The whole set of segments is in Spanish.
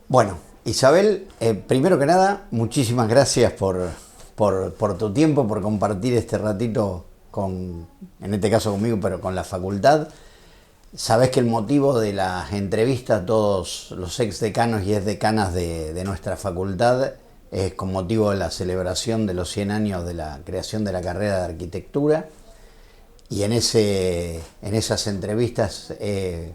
Bueno, Isabel, primero que nada, muchísimas gracias por tu tiempo, por compartir este ratito en este caso conmigo, pero con la facultad. Sabés que el motivo de las entrevistas a todos los ex decanos y ex decanas de nuestra facultad es con motivo de la celebración de los 100 años de la creación de la carrera de arquitectura. Y en esas entrevistas le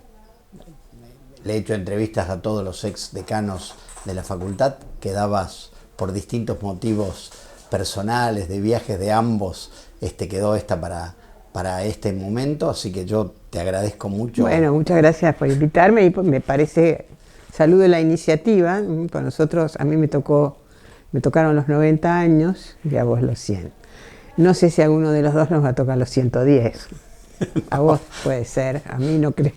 he hecho entrevistas a todos los ex decanos de la facultad, que dabas por distintos motivos personales, de viajes de ambos, quedó esta para este momento, así que yo te agradezco mucho. Bueno, muchas gracias por invitarme y me parece, saludo la iniciativa. Para nosotros, a mí me tocaron los 90 años y a vos los 100. No sé si a alguno de los dos nos va a tocar los 110. A vos puede ser, a mí no creo.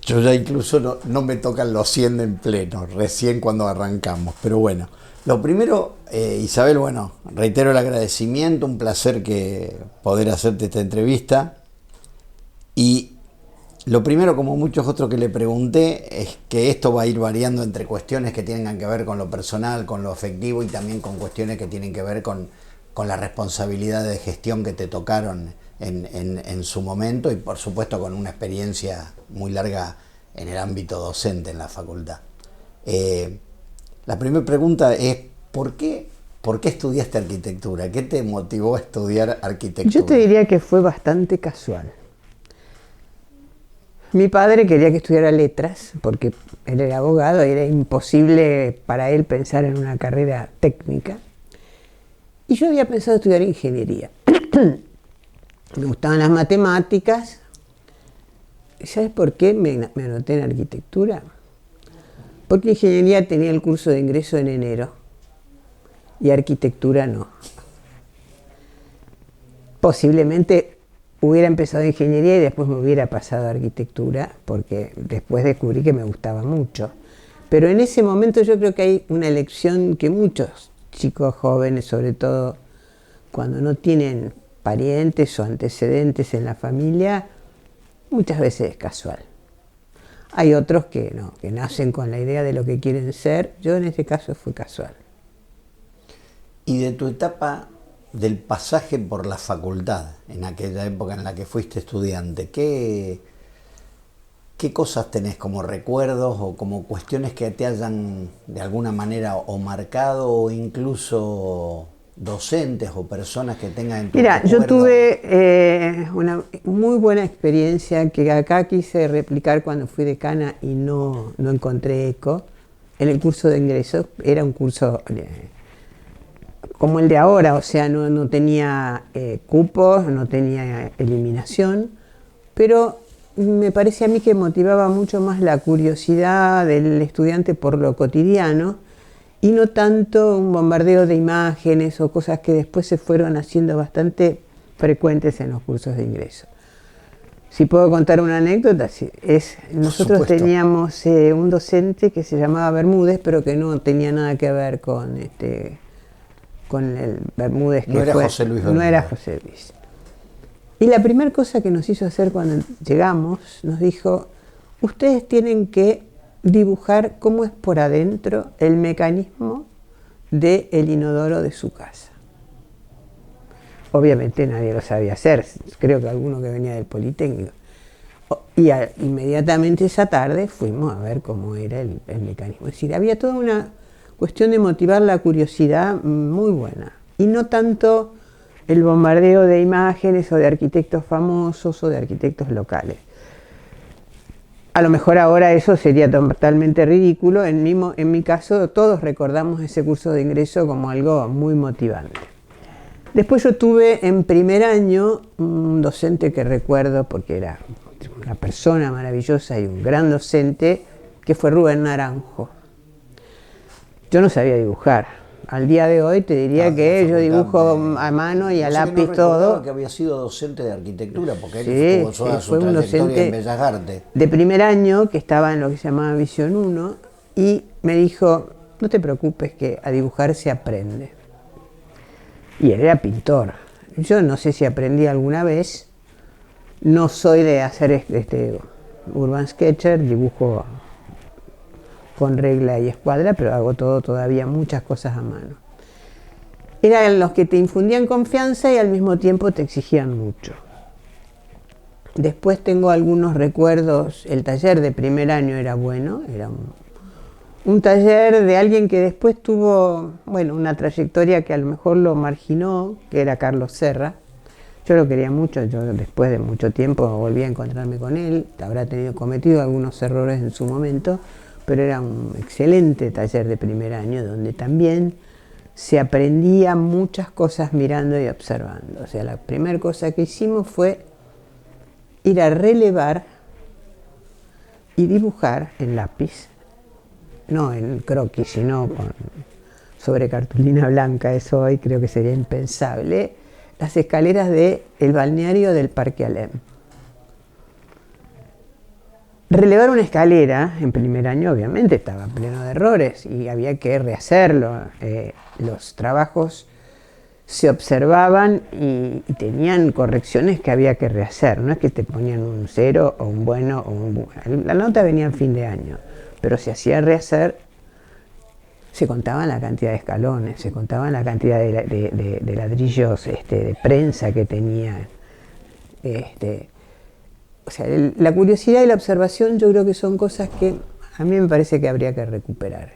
Yo ya incluso no me tocan los 100 en pleno, recién cuando arrancamos, pero bueno. Lo primero, Isabel, bueno, reitero el agradecimiento, un placer poder hacerte esta entrevista. Y lo primero, como muchos otros que le pregunté, es que esto va a ir variando entre cuestiones que tengan que ver con lo personal, con lo afectivo y también con cuestiones que tienen que ver con las responsabilidades de gestión que te tocaron en su momento y por supuesto con una experiencia muy larga en el ámbito docente en la facultad. La primera pregunta es, ¿por qué estudiaste arquitectura? ¿Qué te motivó a estudiar arquitectura? Yo te diría que fue bastante casual. Mi padre quería que estudiara letras, porque él era abogado y era imposible para él pensar en una carrera técnica. Y yo había pensado estudiar ingeniería. Me gustaban las matemáticas. ¿Sabes por qué me anoté en arquitectura? Porque ingeniería tenía el curso de ingreso en enero y arquitectura no. Posiblemente hubiera empezado ingeniería y después me hubiera pasado a arquitectura, porque después descubrí que me gustaba mucho. Pero en ese momento yo creo que hay una elección que muchos chicos jóvenes, sobre todo cuando no tienen parientes o antecedentes en la familia, muchas veces es casual. Hay otros que no, que nacen con la idea de lo que quieren ser. Yo en este caso fue casual. Y de tu etapa del pasaje por la facultad, en aquella época en la que fuiste estudiante, ¿qué cosas tenés como recuerdos o como cuestiones que te hayan de alguna manera o marcado o incluso docentes o personas que tengan en tu Mira, recuerdo? yo tuve una muy buena experiencia que acá quise replicar cuando fui decana y no encontré eco. En el curso de ingreso, era un curso como el de ahora, o sea, no tenía cupos, no tenía eliminación, pero me parece a mí que motivaba mucho más la curiosidad del estudiante por lo cotidiano y no tanto un bombardeo de imágenes o cosas que después se fueron haciendo bastante frecuentes en los cursos de ingreso. Si puedo contar una anécdota, nosotros teníamos un docente que se llamaba Bermúdez, pero que no tenía nada que ver con el Bermúdez que no era fue. José Luis Bermúdez. No era José Luis. Y la primera cosa que nos hizo hacer cuando llegamos, nos dijo, ustedes tienen que dibujar cómo es por adentro el mecanismo del inodoro de su casa. Obviamente nadie lo sabía hacer, creo que alguno que venía del Politécnico. Y inmediatamente esa tarde fuimos a ver cómo era el mecanismo. Es decir, había toda una cuestión de motivar la curiosidad muy buena. Y no tanto el bombardeo de imágenes o de arquitectos famosos o de arquitectos locales. A lo mejor ahora eso sería totalmente ridículo. En mi caso, todos recordamos ese curso de ingreso como algo muy motivante. Después yo tuve en primer año un docente que recuerdo porque era una persona maravillosa y un gran docente, que fue Rubén Naranjo. Yo no sabía dibujar. Al día de hoy te diría que yo dibujo a mano y a lápiz todo. Que había sido docente de arquitectura, porque él tuvo toda su trayectoria en Bellas Artes. De primer año, que estaba en lo que se llamaba Visión 1, y me dijo, no te preocupes que a dibujar se aprende. Y él era pintor. Yo no sé si aprendí alguna vez, no soy de hacer urban sketcher, dibujo con regla y escuadra, pero hago todavía muchas cosas a mano. Eran los que te infundían confianza y al mismo tiempo te exigían mucho. Después tengo algunos recuerdos. El taller de primer año era bueno, era un taller de alguien que después tuvo, bueno, una trayectoria que a lo mejor lo marginó, que era Carlos Serra. Yo lo quería mucho, yo después de mucho tiempo volví a encontrarme con él, habrá cometido algunos errores en su momento, pero era un excelente taller de primer año donde también se aprendía muchas cosas mirando y observando. O sea, la primera cosa que hicimos fue ir a relevar y dibujar en lápiz, no en croquis, sino sobre cartulina blanca. Eso hoy creo que sería impensable. Las escaleras del balneario del Parque Alem. Relevar una escalera en primer año obviamente estaba pleno de errores y había que rehacerlo. Los trabajos se observaban y tenían correcciones que había que rehacer. No es que te ponían un 0 o un bueno o un... La nota venía al fin de año, pero se hacía rehacer. Se contaban la cantidad de escalones, se contaban la cantidad de ladrillos de prensa que tenía. O sea, la curiosidad y la observación yo creo que son cosas que a mí me parece que habría que recuperar.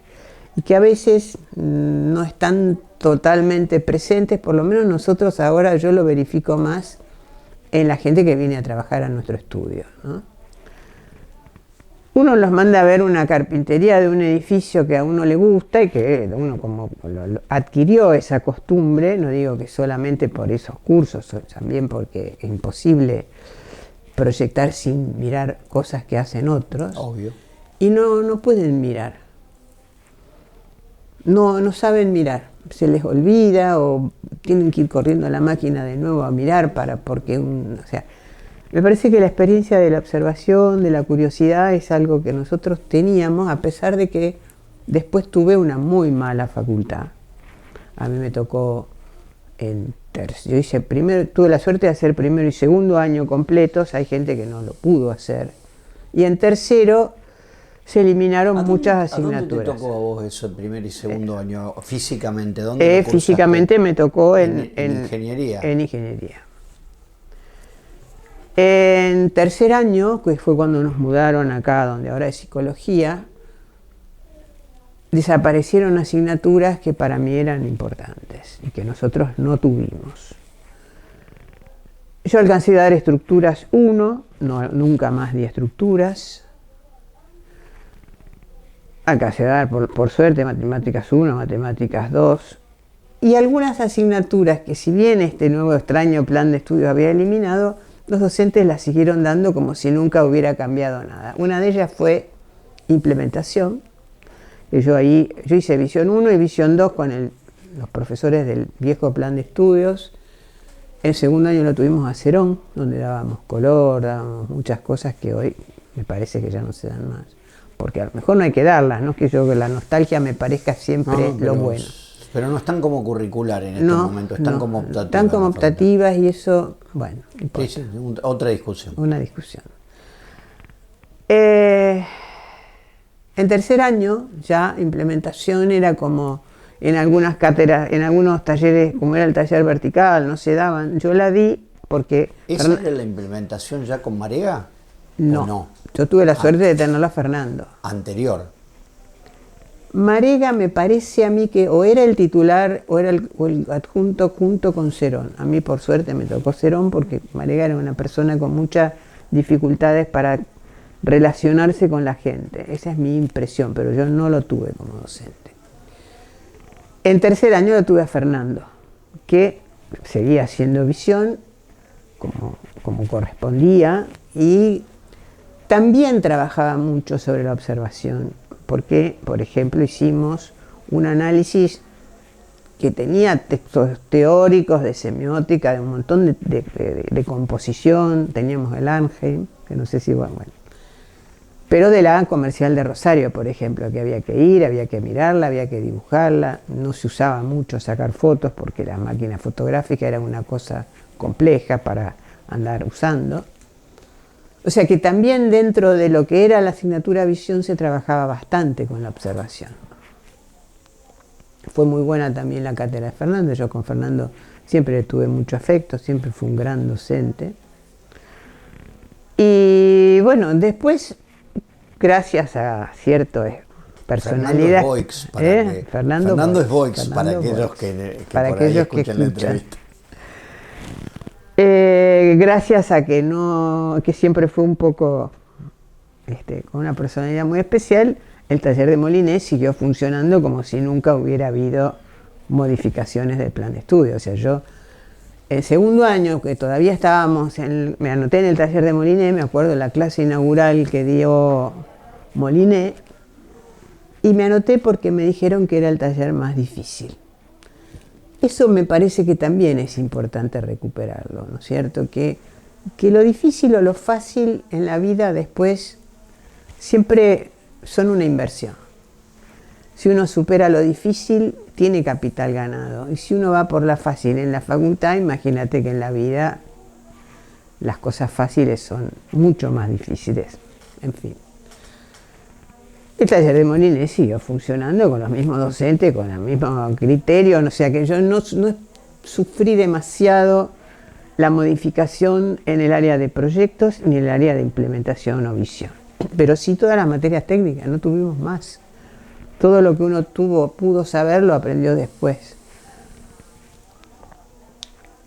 Y que a veces no están totalmente presentes, por lo menos nosotros ahora yo lo verifico más en la gente que viene a trabajar a nuestro estudio, ¿no? Uno los manda a ver una carpintería de un edificio que a uno le gusta y que uno como adquirió esa costumbre, no digo que solamente por esos cursos, también porque es imposible proyectar sin mirar cosas que hacen otros. Obvio. Y no pueden mirar. No saben mirar. Se les olvida o tienen que ir corriendo a la máquina de nuevo a mirar porque o sea, me parece que la experiencia de la observación, de la curiosidad, es algo que nosotros teníamos, a pesar de que después tuve una muy mala facultad. A mí me tocó, tuve la suerte de hacer primero y segundo año completos, hay gente que no lo pudo hacer. Y en tercero se eliminaron muchas asignaturas. ¿A dónde te tocó a vos eso, el primer y segundo año, físicamente? ¿Dónde físicamente me tocó en ingeniería? En ingeniería. En tercer año, que fue cuando nos mudaron acá, donde ahora es psicología, desaparecieron asignaturas que para mí eran importantes y que nosotros no tuvimos. Yo alcancé a dar estructuras 1, nunca más di estructuras. Alcancé a dar, por suerte, matemáticas 1, matemáticas 2. Y algunas asignaturas que, si bien este nuevo extraño plan de estudios había eliminado, los docentes las siguieron dando como si nunca hubiera cambiado nada. Una de ellas fue implementación, que yo hice visión 1 y visión 2 con los profesores del viejo plan de estudios. En segundo año lo tuvimos a Cerón, donde dábamos color, dábamos muchas cosas que hoy me parece que ya no se dan más. Porque a lo mejor no hay que darlas, no es que la nostalgia me parezca siempre lo bueno. Pero no están como curricular en este momento, están como optativas. Están como optativas y eso, bueno, sí, otra discusión. Una discusión. En tercer año ya implementación era como en algunas cátedras, en algunos talleres, como era el taller vertical, no se daban. Yo la di porque... ¿Esa era la implementación ya con Marega? No. Yo tuve la suerte de tenerlo a Fernando. Anterior. Marega me parece a mí que o era el titular o era el adjunto junto con Cerón. A mí por suerte me tocó Cerón porque Marega era una persona con muchas dificultades para relacionarse con la gente. Esa es mi impresión, pero yo no lo tuve como docente. En tercer año lo tuve a Fernando, que seguía haciendo visión como correspondía y también trabajaba mucho sobre la observación. Porque, por ejemplo, hicimos un análisis que tenía textos teóricos de semiótica, de un montón de composición. Teníamos el Arnheim, que no sé si bueno. Pero de la comercial de Rosario, por ejemplo, que había que ir, había que mirarla, había que dibujarla. No se usaba mucho sacar fotos porque la máquina fotográfica era una cosa compleja para andar usando. O sea que también dentro de lo que era la asignatura visión se trabajaba bastante con la observación. Fue muy buena también la cátedra de Fernando. Yo con Fernando siempre tuve mucho afecto, siempre fue un gran docente. Y bueno, después, gracias a cierto personalidad. Fernando es Boix, para aquellos que escuchen la entrevista. Gracias a que siempre fue un poco con una personalidad muy especial, el taller de Moliné siguió funcionando como si nunca hubiera habido modificaciones del plan de estudio. O sea, yo el segundo año, que todavía me anoté en el taller de Moliné, me acuerdo de la clase inaugural que dio Moliné, y me anoté porque me dijeron que era el taller más difícil. Eso me parece que también es importante recuperarlo, ¿no es cierto? Que lo difícil o lo fácil en la vida después siempre son una inversión. Si uno supera lo difícil, tiene capital ganado. Y si uno va por la fácil en la facultad, imagínate que en la vida las cosas fáciles son mucho más difíciles. En fin. El taller de Moliné siguió funcionando con los mismos docentes, con el mismo criterio, o sea que yo no sufrí demasiado la modificación en el área de proyectos ni en el área de implementación o visión. Pero sí todas las materias técnicas, no tuvimos más. Todo lo que uno pudo saber lo aprendió después.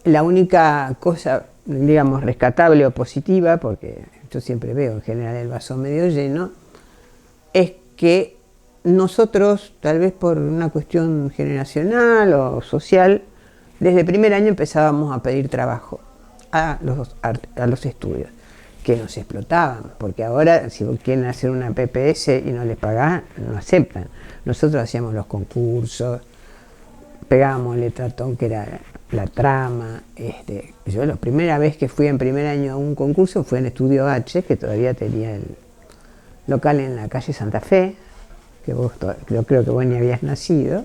La única cosa, digamos, rescatable o positiva, porque yo siempre veo en general el vaso medio lleno, es que nosotros, tal vez por una cuestión generacional o social, desde el primer año empezábamos a pedir trabajo a los estudios, que nos explotaban, porque ahora si quieren hacer una PPS y no les pagás, no aceptan. Nosotros hacíamos los concursos, pegábamos el letratón que era la trama. Yo la primera vez que fui en primer año a un concurso fue en Estudio H, que todavía tenía el local en la calle Santa Fe, que yo creo que vos ni habías nacido.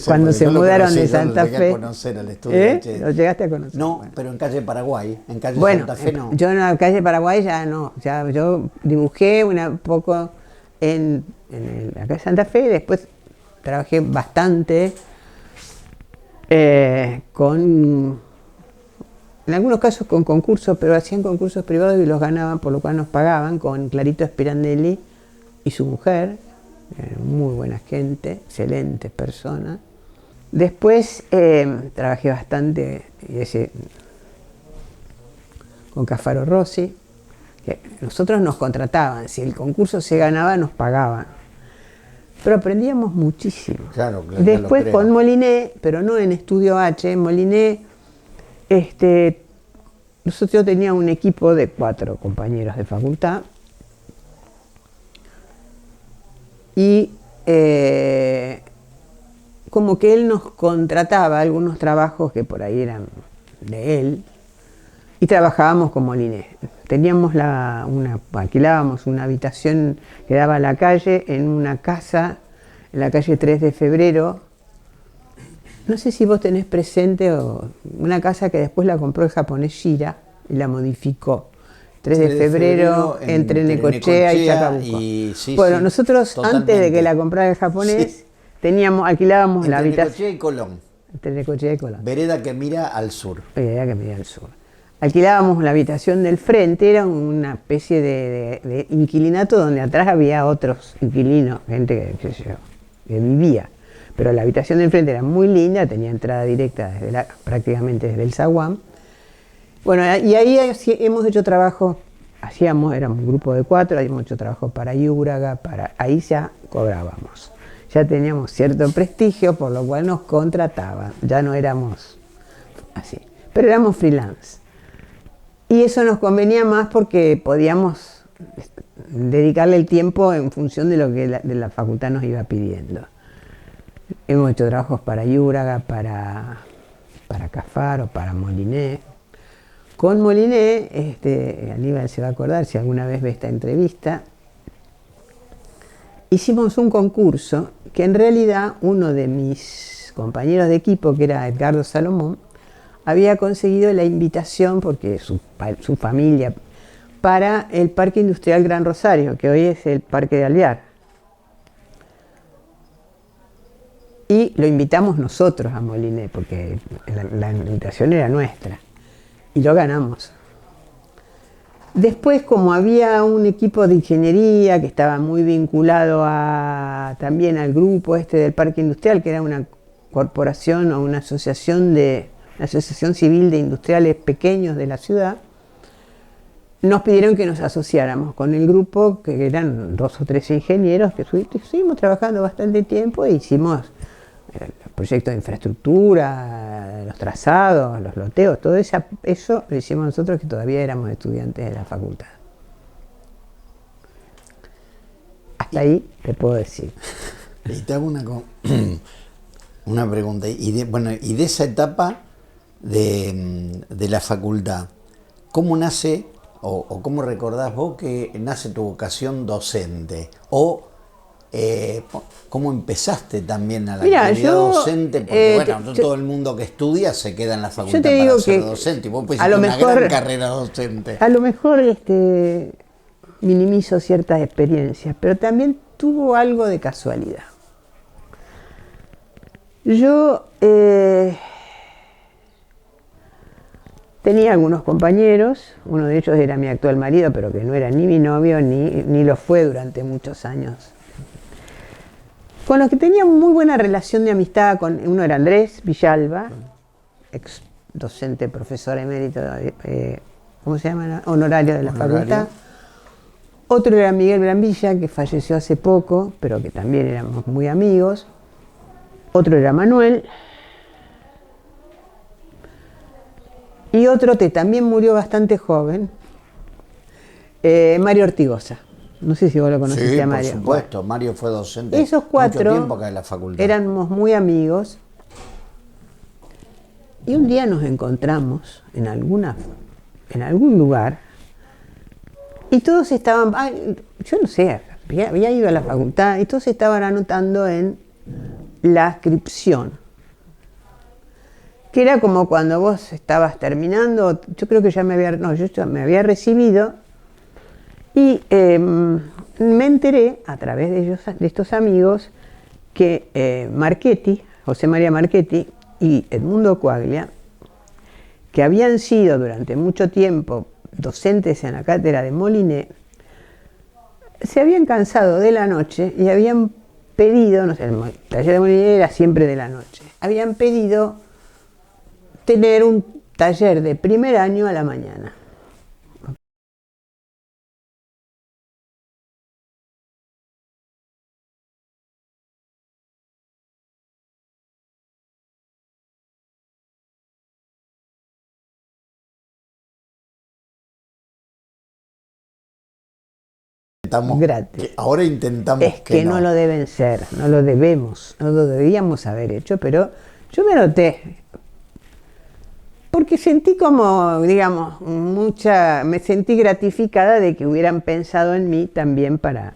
Cuando se mudaron de Santa Fe. Conocer al Estudio H. ¿Lo llegaste a conocer? No, bueno. pero en calle Paraguay, en calle Santa Fe no. Yo en la calle Paraguay ya no, yo dibujé un poco en la calle Santa Fe y después trabajé bastante en algunos casos con concursos, pero hacían concursos privados y los ganaban, por lo cual nos pagaban, con Clarito Spirandelli y su mujer, muy buena gente, excelentes personas. Después trabajé bastante con Cafaro Rossi, que nosotros nos contrataban, si el concurso se ganaba nos pagaban, pero aprendíamos muchísimo. Claro, después con Moliné, pero no en Estudio H, en Moliné, yo tenía un equipo de 4 compañeros de facultad y como que él nos contrataba algunos trabajos que por ahí eran de él y trabajábamos con Moliné. Alquilábamos una habitación que daba a la calle en una casa, en la calle 3 de Febrero. No sé si vos tenés presente una casa que después la compró el japonés Shira y la modificó. 3 de febrero entre Necochea y Chacabuco. Bueno, nosotros totalmente. Antes de que la comprara el japonés, alquilábamos entre la habitación. Necochea y Colón. Entre Necochea y Colón. Vereda que mira al sur. Vereda que mira al sur. Alquilábamos la habitación del frente, era una especie de inquilinato donde atrás había otros inquilinos, gente que vivía. Pero la habitación del frente era muy linda, tenía entrada directa prácticamente desde el zaguán. Bueno, y ahí hemos hecho trabajo, éramos un grupo de 4, habíamos hecho trabajo para Iúraga, ahí ya cobrábamos. Ya teníamos cierto prestigio, por lo cual nos contrataban, ya no éramos así, pero éramos freelance. Y eso nos convenía más porque podíamos dedicarle el tiempo en función de lo que de la facultad nos iba pidiendo. Hemos hecho trabajos para Iúraga, para Cafaro, para Moliné. Con Moliné, Aníbal se va a acordar si alguna vez ve esta entrevista, hicimos un concurso que en realidad uno de mis compañeros de equipo, que era Edgardo Salomón, había conseguido la invitación porque su familia para el Parque Industrial Gran Rosario, que hoy es el Parque de Alvear. Y lo invitamos nosotros a Moliné, porque la invitación era nuestra. Y lo ganamos. Después, como había un equipo de ingeniería que estaba muy vinculado también al grupo del Parque Industrial, que era una corporación o una asociación civil de industriales pequeños de la ciudad, nos pidieron que nos asociáramos con el grupo, que eran 2 o 3 ingenieros, que estuvimos trabajando bastante tiempo e hicimos el proyecto de infraestructura, los trazados, los loteos, todo eso lo hicimos nosotros, que todavía éramos estudiantes de la facultad. Hasta ahí te puedo decir. Y te hago una pregunta. Y de esa etapa de la facultad, ¿cómo nace o cómo recordás vos que nace tu vocación docente? O ¿cómo empezaste también a la actividad docente? Porque todo el mundo que estudia se queda en la facultad para ser docente. Y vos pues hiciste una gran carrera docente. A lo mejor minimizo ciertas experiencias, pero también tuvo algo de casualidad. Yo tenía algunos compañeros, uno de ellos era mi actual marido, pero que no era ni mi novio ni lo fue durante muchos años, con los que tenía muy buena relación de amistad. Uno era Andrés Villalba, ex docente, profesor emérito, ¿cómo se llama? Honorario de la facultad. Otro era Miguel Brambilla, que falleció hace poco, pero que también éramos muy amigos. Otro era Manuel. Y otro que también murió bastante joven, Mario Ortigosa. No sé si vos lo conociste a Mario. Por supuesto, Mario fue docente esos 4 mucho tiempo acá en la facultad. Éramos muy amigos. Y un día nos encontramos en algún lugar y todos estaban, yo no sé, había ido a la facultad y todos estaban anotando en la inscripción, que era como cuando vos estabas terminando. Yo creo que yo ya me había recibido y me enteré a través de estos amigos que José María Marchetti y Edmundo Coaglia, que habían sido durante mucho tiempo docentes en la cátedra de Moliné, se habían cansado de la noche y habían pedido, no sé, el taller de Moliné era siempre de la noche, habían pedido tener un taller de primer año a la mañana. Gratis. Ahora intentamos es que no lo deben ser, no lo debíamos haber hecho, pero yo me anoté porque sentí como, digamos, me sentí gratificada de que hubieran pensado en mí también para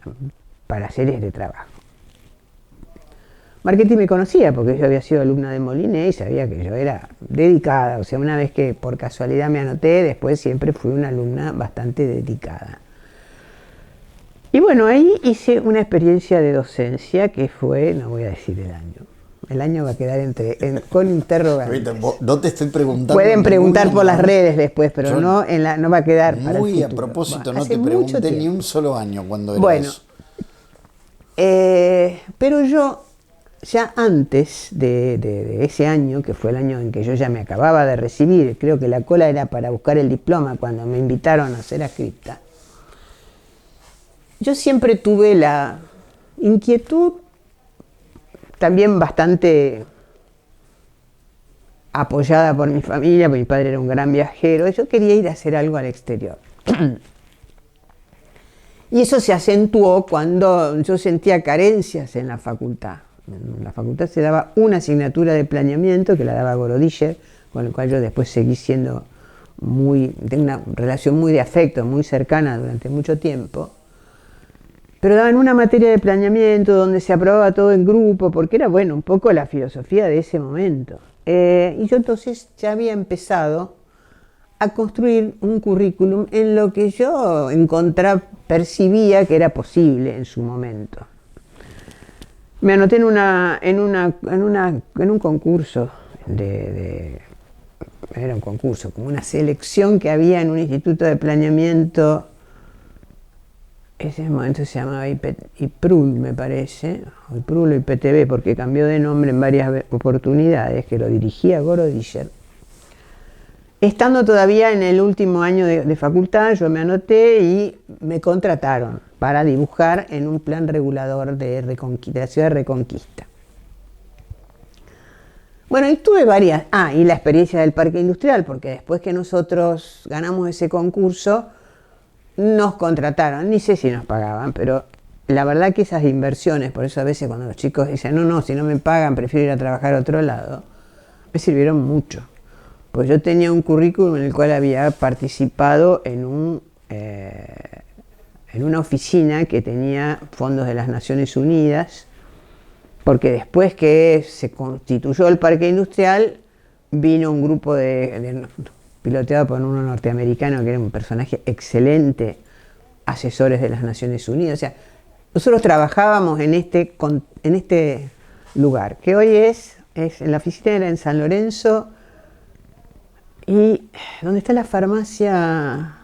hacer este trabajo. Marchetti me conocía porque yo había sido alumna de Moliné y sabía que yo era dedicada, o sea, una vez que por casualidad me anoté, después siempre fui una alumna bastante dedicada. Y bueno, ahí hice una experiencia de docencia que fue, no voy a decir el año va a quedar con interrogantes. No te estoy preguntando. Pueden preguntar por las redes después, pero no va a quedar para el futuro. A propósito, no te pregunté ni un solo año cuando eras. Bueno, pero yo ya antes de ese año, que fue el año en que yo ya me acababa de recibir, creo que la cola era para buscar el diploma cuando me invitaron a ser adscripta, yo siempre tuve la inquietud, también bastante apoyada por mi familia, porque mi padre era un gran viajero, y yo quería ir a hacer algo al exterior. Y eso se acentuó cuando yo sentía carencias en la facultad. En la facultad se daba una asignatura de planeamiento que la daba Gorodischer, con el cual yo después seguí siendo de una relación muy de afecto, muy cercana durante mucho tiempo. Pero daban una materia de planeamiento donde se aprobaba todo en grupo, porque era, bueno, un poco la filosofía de ese momento. Y yo entonces ya había empezado a construir un currículum en lo que yo percibía que era posible en su momento. Me anoté en un concurso era un concurso, como una selección que había en un instituto de planeamiento. Ese momento se llamaba IPRUL, me parece, o IPRUL o IPTV, porque cambió de nombre en varias oportunidades, que lo dirigía Goro Discher. Estando todavía en el último año de facultad, yo me anoté y me contrataron para dibujar en un plan regulador de la ciudad de Reconquista. Bueno, y tuve varias. Y la experiencia del parque industrial, porque después que nosotros ganamos ese concurso, nos contrataron. Ni sé si nos pagaban, pero la verdad que esas inversiones, por eso a veces cuando los chicos dicen, no, si no me pagan, prefiero ir a trabajar a otro lado, me sirvieron mucho. Pues yo tenía un currículum en el cual había participado en una oficina que tenía fondos de las Naciones Unidas, porque después que se constituyó el parque industrial, vino un grupo piloteado por uno norteamericano que era un personaje excelente, asesores de las Naciones Unidas. O sea, nosotros trabajábamos en este lugar, que hoy es la oficina era en San Lorenzo, y donde está la farmacia,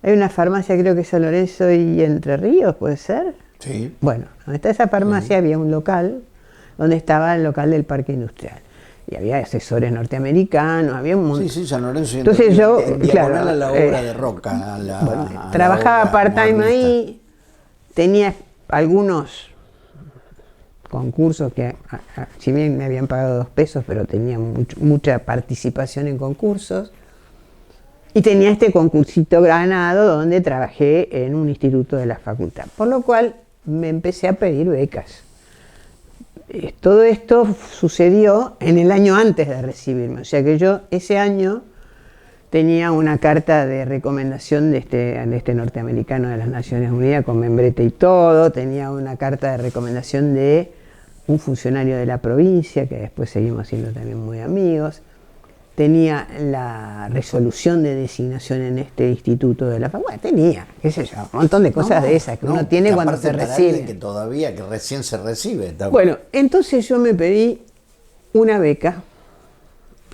hay una farmacia, creo que es San Lorenzo y Entre Ríos, ¿puede ser? Sí. Bueno, donde está esa farmacia había un local, donde estaba el local del parque industrial. Y había asesores norteamericanos, había un montón. Sí, San Lorenzo y Entonces yo, diagonal a la obra de Roca. Trabajaba part-time ahí, tenía algunos concursos que, si bien me habían pagado 2 pesos, pero tenía mucha participación en concursos. Y tenía este concursito ganado donde trabajé en un instituto de la facultad. Por lo cual me empecé a pedir becas. Todo esto sucedió en el año antes de recibirme. O sea que yo ese año tenía una carta de recomendación de este norteamericano de las Naciones Unidas con membrete y todo. Tenía una carta de recomendación de un funcionario de la provincia, que después seguimos siendo también muy amigos. Tenía la resolución de designación en este instituto de la facultad. Tenía, qué sé yo, un montón de cosas de esas que uno tiene cuando se recibe. Que recién se recibe. Bueno, entonces yo me pedí una beca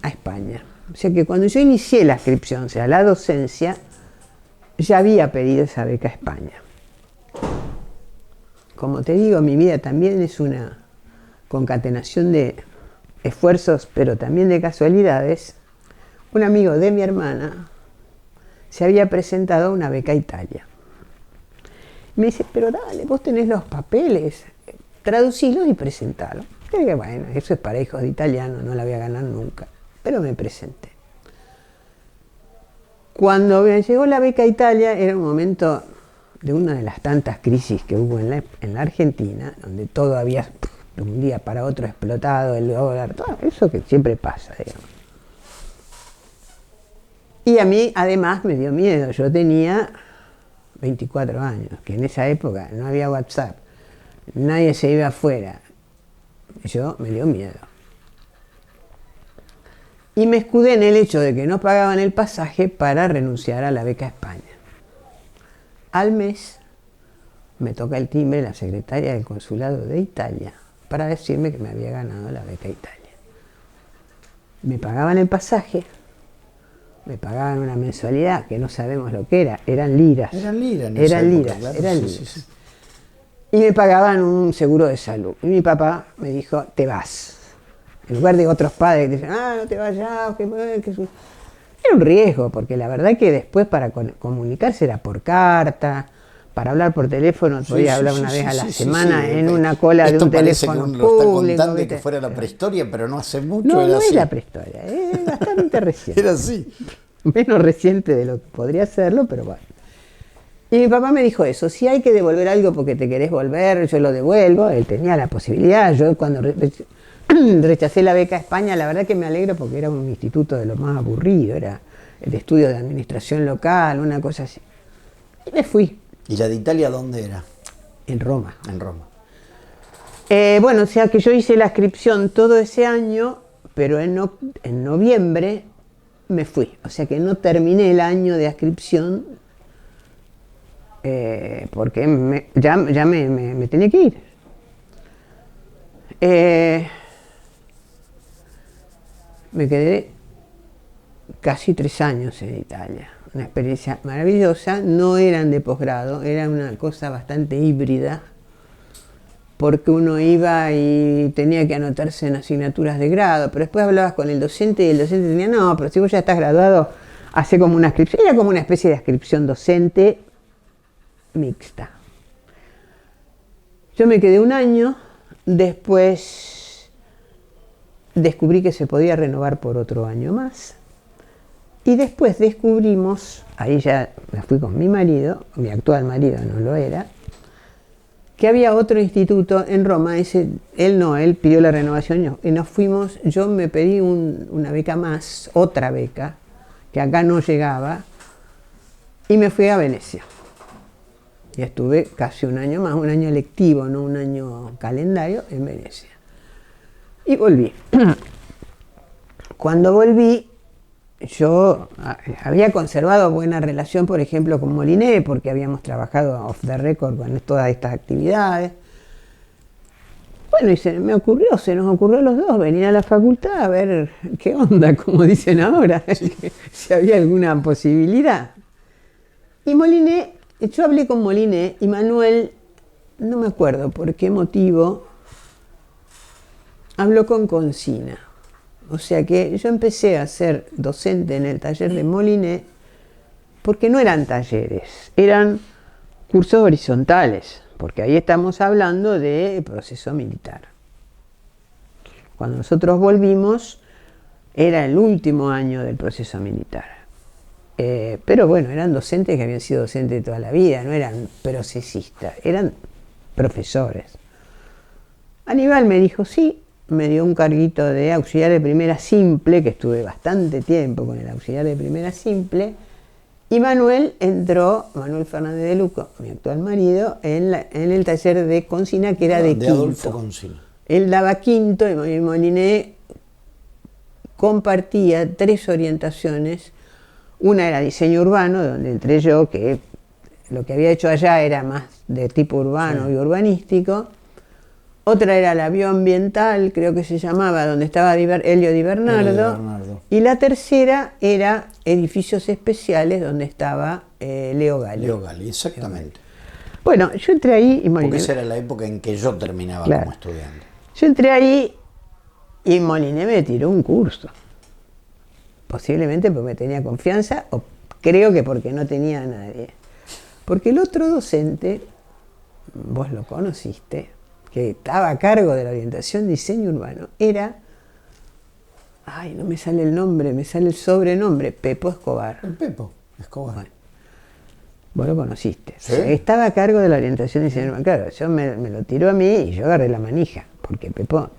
a España. O sea que cuando yo inicié la inscripción, o sea, la docencia, ya había pedido esa beca a España. Como te digo, mi vida también es una concatenación de esfuerzos, pero también de casualidades. Un amigo de mi hermana se había presentado a una beca a Italia. Me dice, pero dale, vos tenés los papeles, traducilos y presentalos. Y dije, bueno, eso es para hijos de italianos, no la voy a ganar nunca. Pero me presenté. Cuando me llegó la beca a Italia, era un momento de una de las tantas crisis que hubo en la Argentina, donde todo había de un día para otro explotado, el dólar, todo eso que siempre pasa, digamos. Y a mí además me dio miedo. Yo tenía 24 años, que en esa época no había WhatsApp, nadie se iba afuera. Me dio miedo. Y me escudé en el hecho de que no pagaban el pasaje para renunciar a la beca a España. Al mes me toca el timbre la secretaria del consulado de Italia para decirme que me había ganado la beca a Italia. Me pagaban el pasaje, me pagaban una mensualidad que no sabemos lo que era, eran liras. Eran liras. Sí. Y me pagaban un seguro de salud. Y mi papá me dijo, te vas. En lugar de otros padres que dicen, no te vayas, era un riesgo, porque la verdad que después para comunicarse era por carta. Para hablar por teléfono, podía hablar una vez a la semana en una cola de un teléfono público. Esto parece que contando que fuera la prehistoria, pero no hace mucho. No, era no así. es la prehistoria, es bastante reciente. Era así. Menos reciente de lo que podría serlo, pero bueno. Y mi papá me dijo eso, si hay que devolver algo porque te querés volver, yo lo devuelvo. Él tenía la posibilidad. Yo cuando rechacé la beca a España, la verdad que me alegro porque era un instituto de lo más aburrido, era el estudio de administración local, una cosa así. Y me fui. ¿Y la de Italia dónde era? En Roma. En Roma. Bueno, o sea que yo hice la inscripción todo ese año, pero en noviembre me fui. O sea que no terminé el año de adscripción porque ya me tenía que ir. Me quedé casi 3 años en Italia. Una experiencia maravillosa. No eran de posgrado, era una cosa bastante híbrida, porque uno iba y tenía que anotarse en asignaturas de grado, pero después hablabas con el docente y el docente tenía, no, pero si vos ya estás graduado, hace como una inscripción. Era como una especie de inscripción docente mixta. Yo me quedé 1 año, después descubrí que se podía renovar por otro año más. Y después descubrimos, ahí ya me fui con mi marido, mi actual marido no lo era, que había otro instituto en Roma. Él pidió la renovación y nos fuimos. Yo me pedí una beca más, otra beca, que acá no llegaba, y me fui a Venecia. Y estuve casi 1 año más, 1 año lectivo, no 1 año calendario, en Venecia. Y volví. Cuando volví, yo había conservado buena relación, por ejemplo, con Moliné, porque habíamos trabajado off the record con todas estas actividades. Bueno, y se nos ocurrió a los dos venir a la facultad a ver qué onda, como dicen ahora, sí. Si había alguna posibilidad. Y Moliné, yo hablé con Moliné y Manuel, no me acuerdo por qué motivo, habló con Consina. O sea que yo empecé a ser docente en el taller de Moliné porque no eran talleres, eran cursos horizontales, porque ahí estamos hablando de proceso militar. Cuando nosotros volvimos era el último año del proceso militar. Pero bueno, eran docentes que habían sido docentes toda la vida, no eran procesistas, eran profesores. Aníbal me dijo sí. Me dio un carguito de auxiliar de primera simple, que estuve bastante tiempo con el auxiliar de primera simple, y Manuel Fernández de Luco, mi actual marido, en el taller de Consina, que era de quinto. Adolfo Consina. Él daba quinto y Moliné compartía 3 orientaciones. Una era diseño urbano, donde entré yo, que lo que había hecho allá era más de tipo urbano y urbanístico. Otra era la bioambiental, creo que se llamaba, donde estaba Elio Di Bernardo. Y la tercera era edificios especiales, donde estaba Leo Gali. Leo Gali, exactamente. Bueno, yo entré ahí y Moliné... Porque esa era la época en que yo terminaba como estudiante. Yo entré ahí y Moliné me tiró un curso. Posiblemente porque me tenía confianza, o creo que porque no tenía a nadie. Porque el otro docente, vos lo conociste, que estaba a cargo de la orientación diseño urbano, era, no me sale el nombre, me sale el sobrenombre, Pepo Escobar. El Pepo Escobar. Bueno, vos lo conociste. ¿Sí? O sea, estaba a cargo de la orientación diseño urbano. Claro, yo me lo tiró a mí y yo agarré la manija, porque Pepo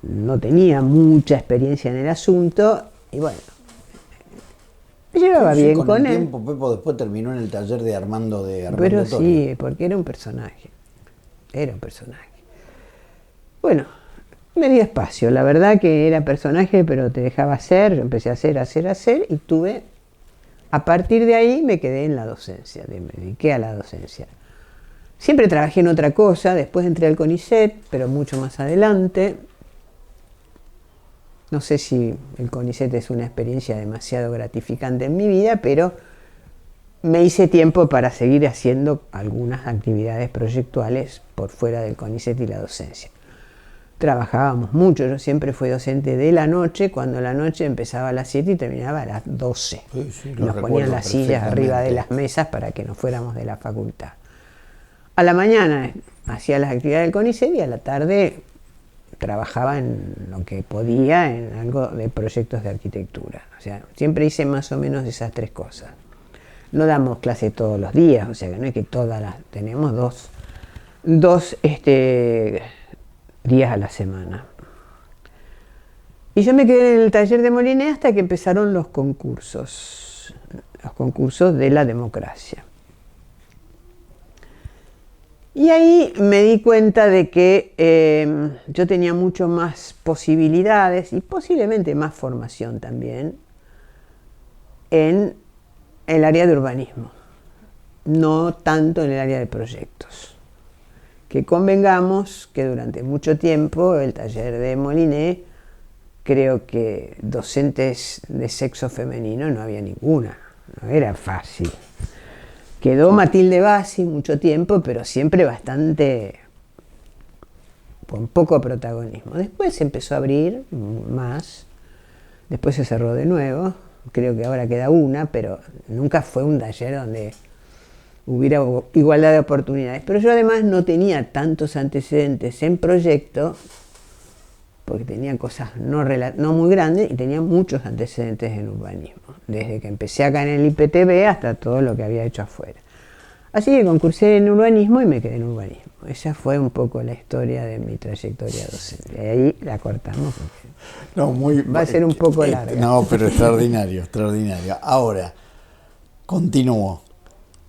no tenía mucha experiencia en el asunto, y bueno, me llevaba bien con él. Tiempo, Pepo después terminó en el taller de Armando Pero Torri. Sí, porque era un personaje. Era un personaje. Bueno, me dio espacio. La verdad que era personaje, pero te dejaba hacer. Yo empecé a hacer y tuve... A partir de ahí me quedé en la docencia, me dediqué a la docencia. Siempre trabajé en otra cosa, después entré al CONICET, pero mucho más adelante. No sé si el CONICET es una experiencia demasiado gratificante en mi vida, pero me hice tiempo para seguir haciendo algunas actividades proyectuales por fuera del CONICET y la docencia. Trabajábamos mucho, yo siempre fui docente de la noche, cuando la noche empezaba a las 7 y terminaba a las 12. Sí, y nos ponían las sillas arriba de las mesas para que nos fuéramos de la facultad. A la mañana hacía las actividades del CONICET y a la tarde trabajaba en lo que podía, en algo de proyectos de arquitectura. O sea, siempre hice más o menos esas 3 cosas. No damos clase todos los días, o sea que no es que todas las... Tenemos dos días a la semana. Y yo me quedé en el taller de Moliné hasta que empezaron los concursos de la democracia. Y ahí me di cuenta de que yo tenía mucho más posibilidades y posiblemente más formación también en el área de urbanismo, no tanto en el área de proyectos. Que convengamos que durante mucho tiempo el taller de Moliné, creo que docentes de sexo femenino no había ninguna, no era fácil. Quedó Matilde Bassi mucho tiempo, pero siempre bastante, con poco protagonismo. Después se empezó a abrir más, después se cerró de nuevo, creo que ahora queda una, pero nunca fue un taller donde hubiera igualdad de oportunidades. Pero yo además no tenía tantos antecedentes en proyecto, porque tenía cosas no muy grandes y tenía muchos antecedentes en urbanismo, desde que empecé acá en el IPTV hasta todo lo que había hecho afuera. Así que concursé en urbanismo y me quedé en urbanismo. Esa fue un poco la historia de mi trayectoria docente. Ahí la cortamos porque va a ser un poco larga. No, pero extraordinario, extraordinario. Ahora, continúo.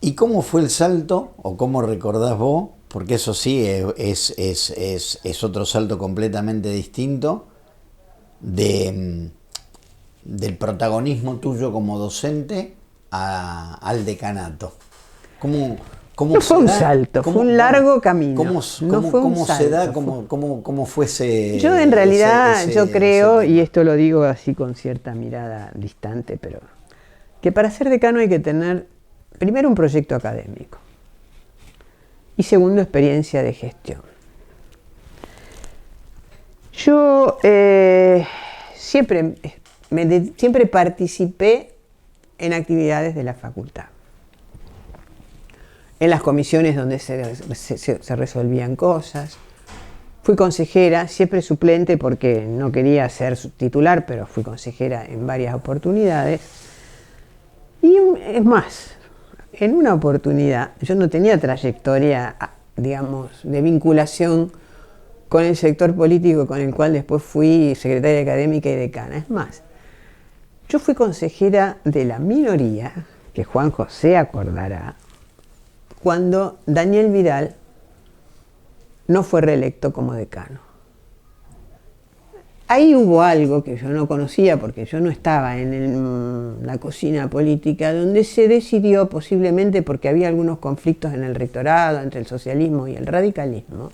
¿Y cómo fue el salto, o cómo recordás vos? Porque eso sí es otro salto completamente distinto del protagonismo tuyo como docente al decanato. ¿Cómo no fue un salto, fue un largo camino. ¿Cómo se da? ¿Cómo fue ese? Yo en realidad, yo creo, y esto lo digo así con cierta mirada distante, pero que para ser decano hay que tener primero un proyecto académico y segundo experiencia de gestión. Yo siempre participé en actividades de la facultad, en las comisiones donde se resolvían cosas. Fui consejera, siempre suplente porque no quería ser titular, pero fui consejera en varias oportunidades. Y es más, en una oportunidad yo no tenía trayectoria, digamos, de vinculación con el sector político con el cual después fui secretaria académica y decana. Es más, yo fui consejera de la minoría, que Juan José acordará, cuando Daniel Vidal no fue reelecto como decano. Ahí hubo algo que yo no conocía porque yo no estaba en la cocina política, donde se decidió, posiblemente porque había algunos conflictos en el rectorado entre el socialismo y el radicalismo,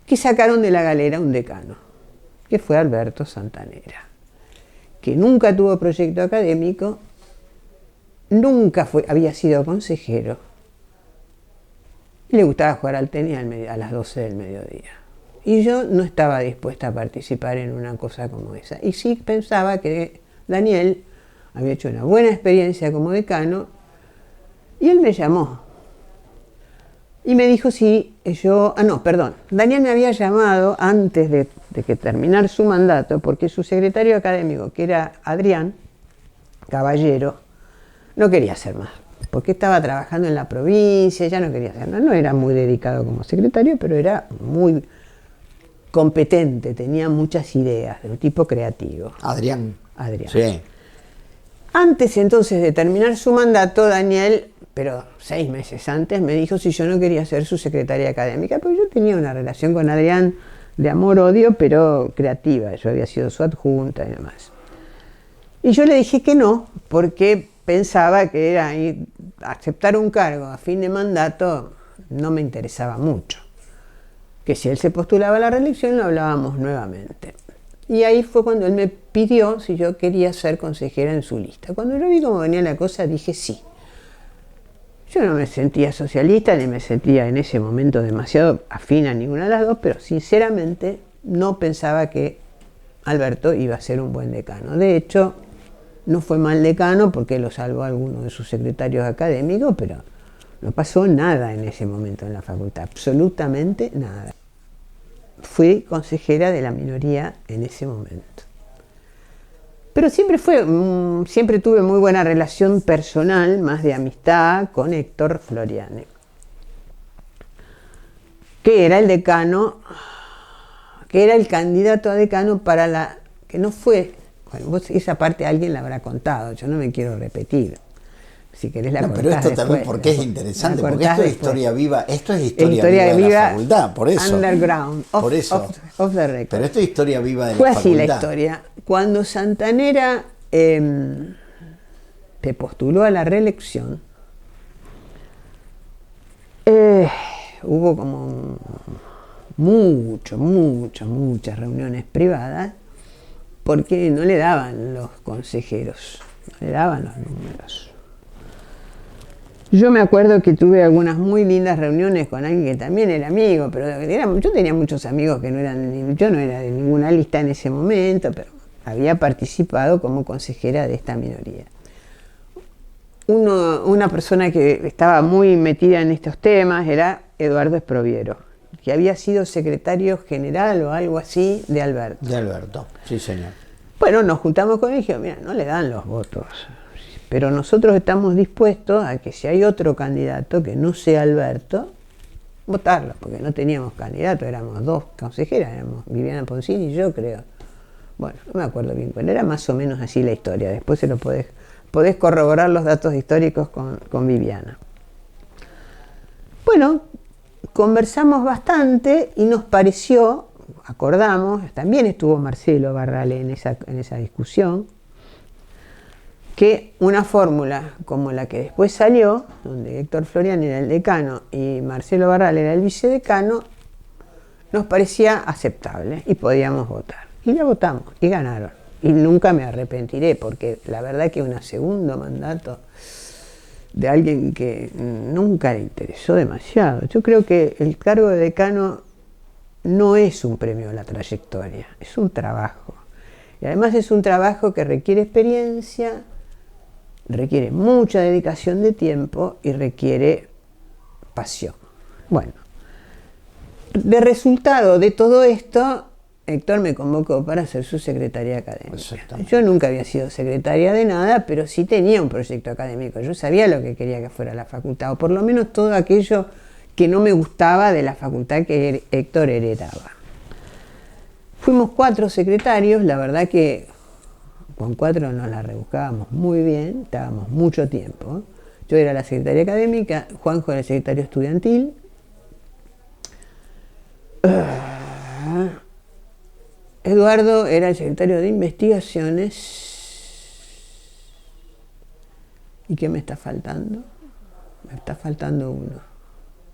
que sacaron de la galera un decano, que fue Alberto Santanera, que nunca tuvo proyecto académico, nunca había sido consejero, y le gustaba jugar al tenis a las 12 del mediodía. Y yo no estaba dispuesta a participar en una cosa como esa. Y sí pensaba que Daniel había hecho una buena experiencia como decano, y él me llamó. Y me dijo si yo... Daniel me había llamado antes de que terminar su mandato, porque su secretario académico, que era Adrián Caballero, no quería hacer más, porque estaba trabajando en la provincia, ya no quería hacer nada. No era muy dedicado como secretario, pero era muy competente, tenía muchas ideas, de un tipo creativo. Adrián. Sí. Antes entonces de terminar su mandato, Daniel, pero 6 meses antes, me dijo si yo no quería ser su secretaria académica, porque yo tenía una relación con Adrián de amor-odio, pero creativa. Yo había sido su adjunta y demás. Y yo le dije que no, porque pensaba que era aceptar un cargo a fin de mandato no me interesaba mucho. Que si él se postulaba a la reelección lo hablábamos nuevamente. Y ahí fue cuando él me pidió si yo quería ser consejera en su lista. Cuando yo vi cómo venía la cosa, dije sí. Yo no me sentía socialista ni me sentía en ese momento demasiado afín a ninguna de las dos, pero sinceramente no pensaba que Alberto iba a ser un buen decano. De hecho, no fue mal decano porque lo salvó a alguno de sus secretarios académicos, pero no pasó nada en ese momento en la facultad, absolutamente nada. Fui consejera de la minoría en ese momento. Pero siempre tuve muy buena relación personal, más de amistad, con Héctor Floriani, que era el decano, que era el candidato a decano que no fue, bueno, esa parte alguien la habrá contado, yo no me quiero repetir. Si querés la contás. Pero esto también después, porque es interesante, porque esto es historia viva, esto es historia viva de la facultad, por eso. Underground, por eso. Off the record. Pero esto es historia viva de la facultad. facultad. Fue así la historia. Cuando Santanera se postuló a la reelección, hubo como muchas reuniones privadas porque no le daban los consejeros, no le daban los números. Yo me acuerdo que tuve algunas muy lindas reuniones con alguien que también era amigo, pero yo tenía muchos amigos que yo no era de ninguna lista en ese momento, pero había participado como consejera de esta minoría. Una persona que estaba muy metida en estos temas era Eduardo Esproviero, que había sido secretario general o algo así de Alberto. De Alberto, sí señor. Bueno, nos juntamos con él y dijimos, mira, no le dan los votos, pero nosotros estamos dispuestos a que si hay otro candidato que no sea Alberto, votarlo, porque no teníamos candidato, éramos dos consejeras, éramos Viviana Poncini y yo, creo. Bueno, no me acuerdo bien cuál era, más o menos así la historia, después se lo podés corroborar los datos históricos con Viviana. Bueno, conversamos bastante y nos pareció, acordamos, también estuvo Marcelo Barrale en esa discusión, que una fórmula como la que después salió, donde Héctor Florian era el decano y Marcelo Barrale era el vicedecano, nos parecía aceptable y podíamos votar. Y la votamos y ganaron. Y nunca me arrepentiré, porque la verdad que un segundo mandato de alguien que nunca le interesó demasiado. Yo creo que el cargo de decano no es un premio a la trayectoria, es un trabajo. Y además es un trabajo que requiere experiencia, requiere mucha dedicación de tiempo y requiere pasión. Bueno, de resultado de todo esto, Héctor me convocó para ser su secretaria académica. Yo nunca había sido secretaria de nada, pero sí tenía un proyecto académico. Yo sabía lo que quería que fuera la facultad, o por lo menos todo aquello que no me gustaba de la facultad que Héctor heredaba. Fuimos 4 secretarios, la verdad que con 4 nos la rebuscábamos muy bien, estábamos mucho tiempo. Yo era la secretaria académica, Juanjo era el secretario estudiantil. Eduardo era el secretario de investigaciones. ¿Y qué me está faltando? Me está faltando uno.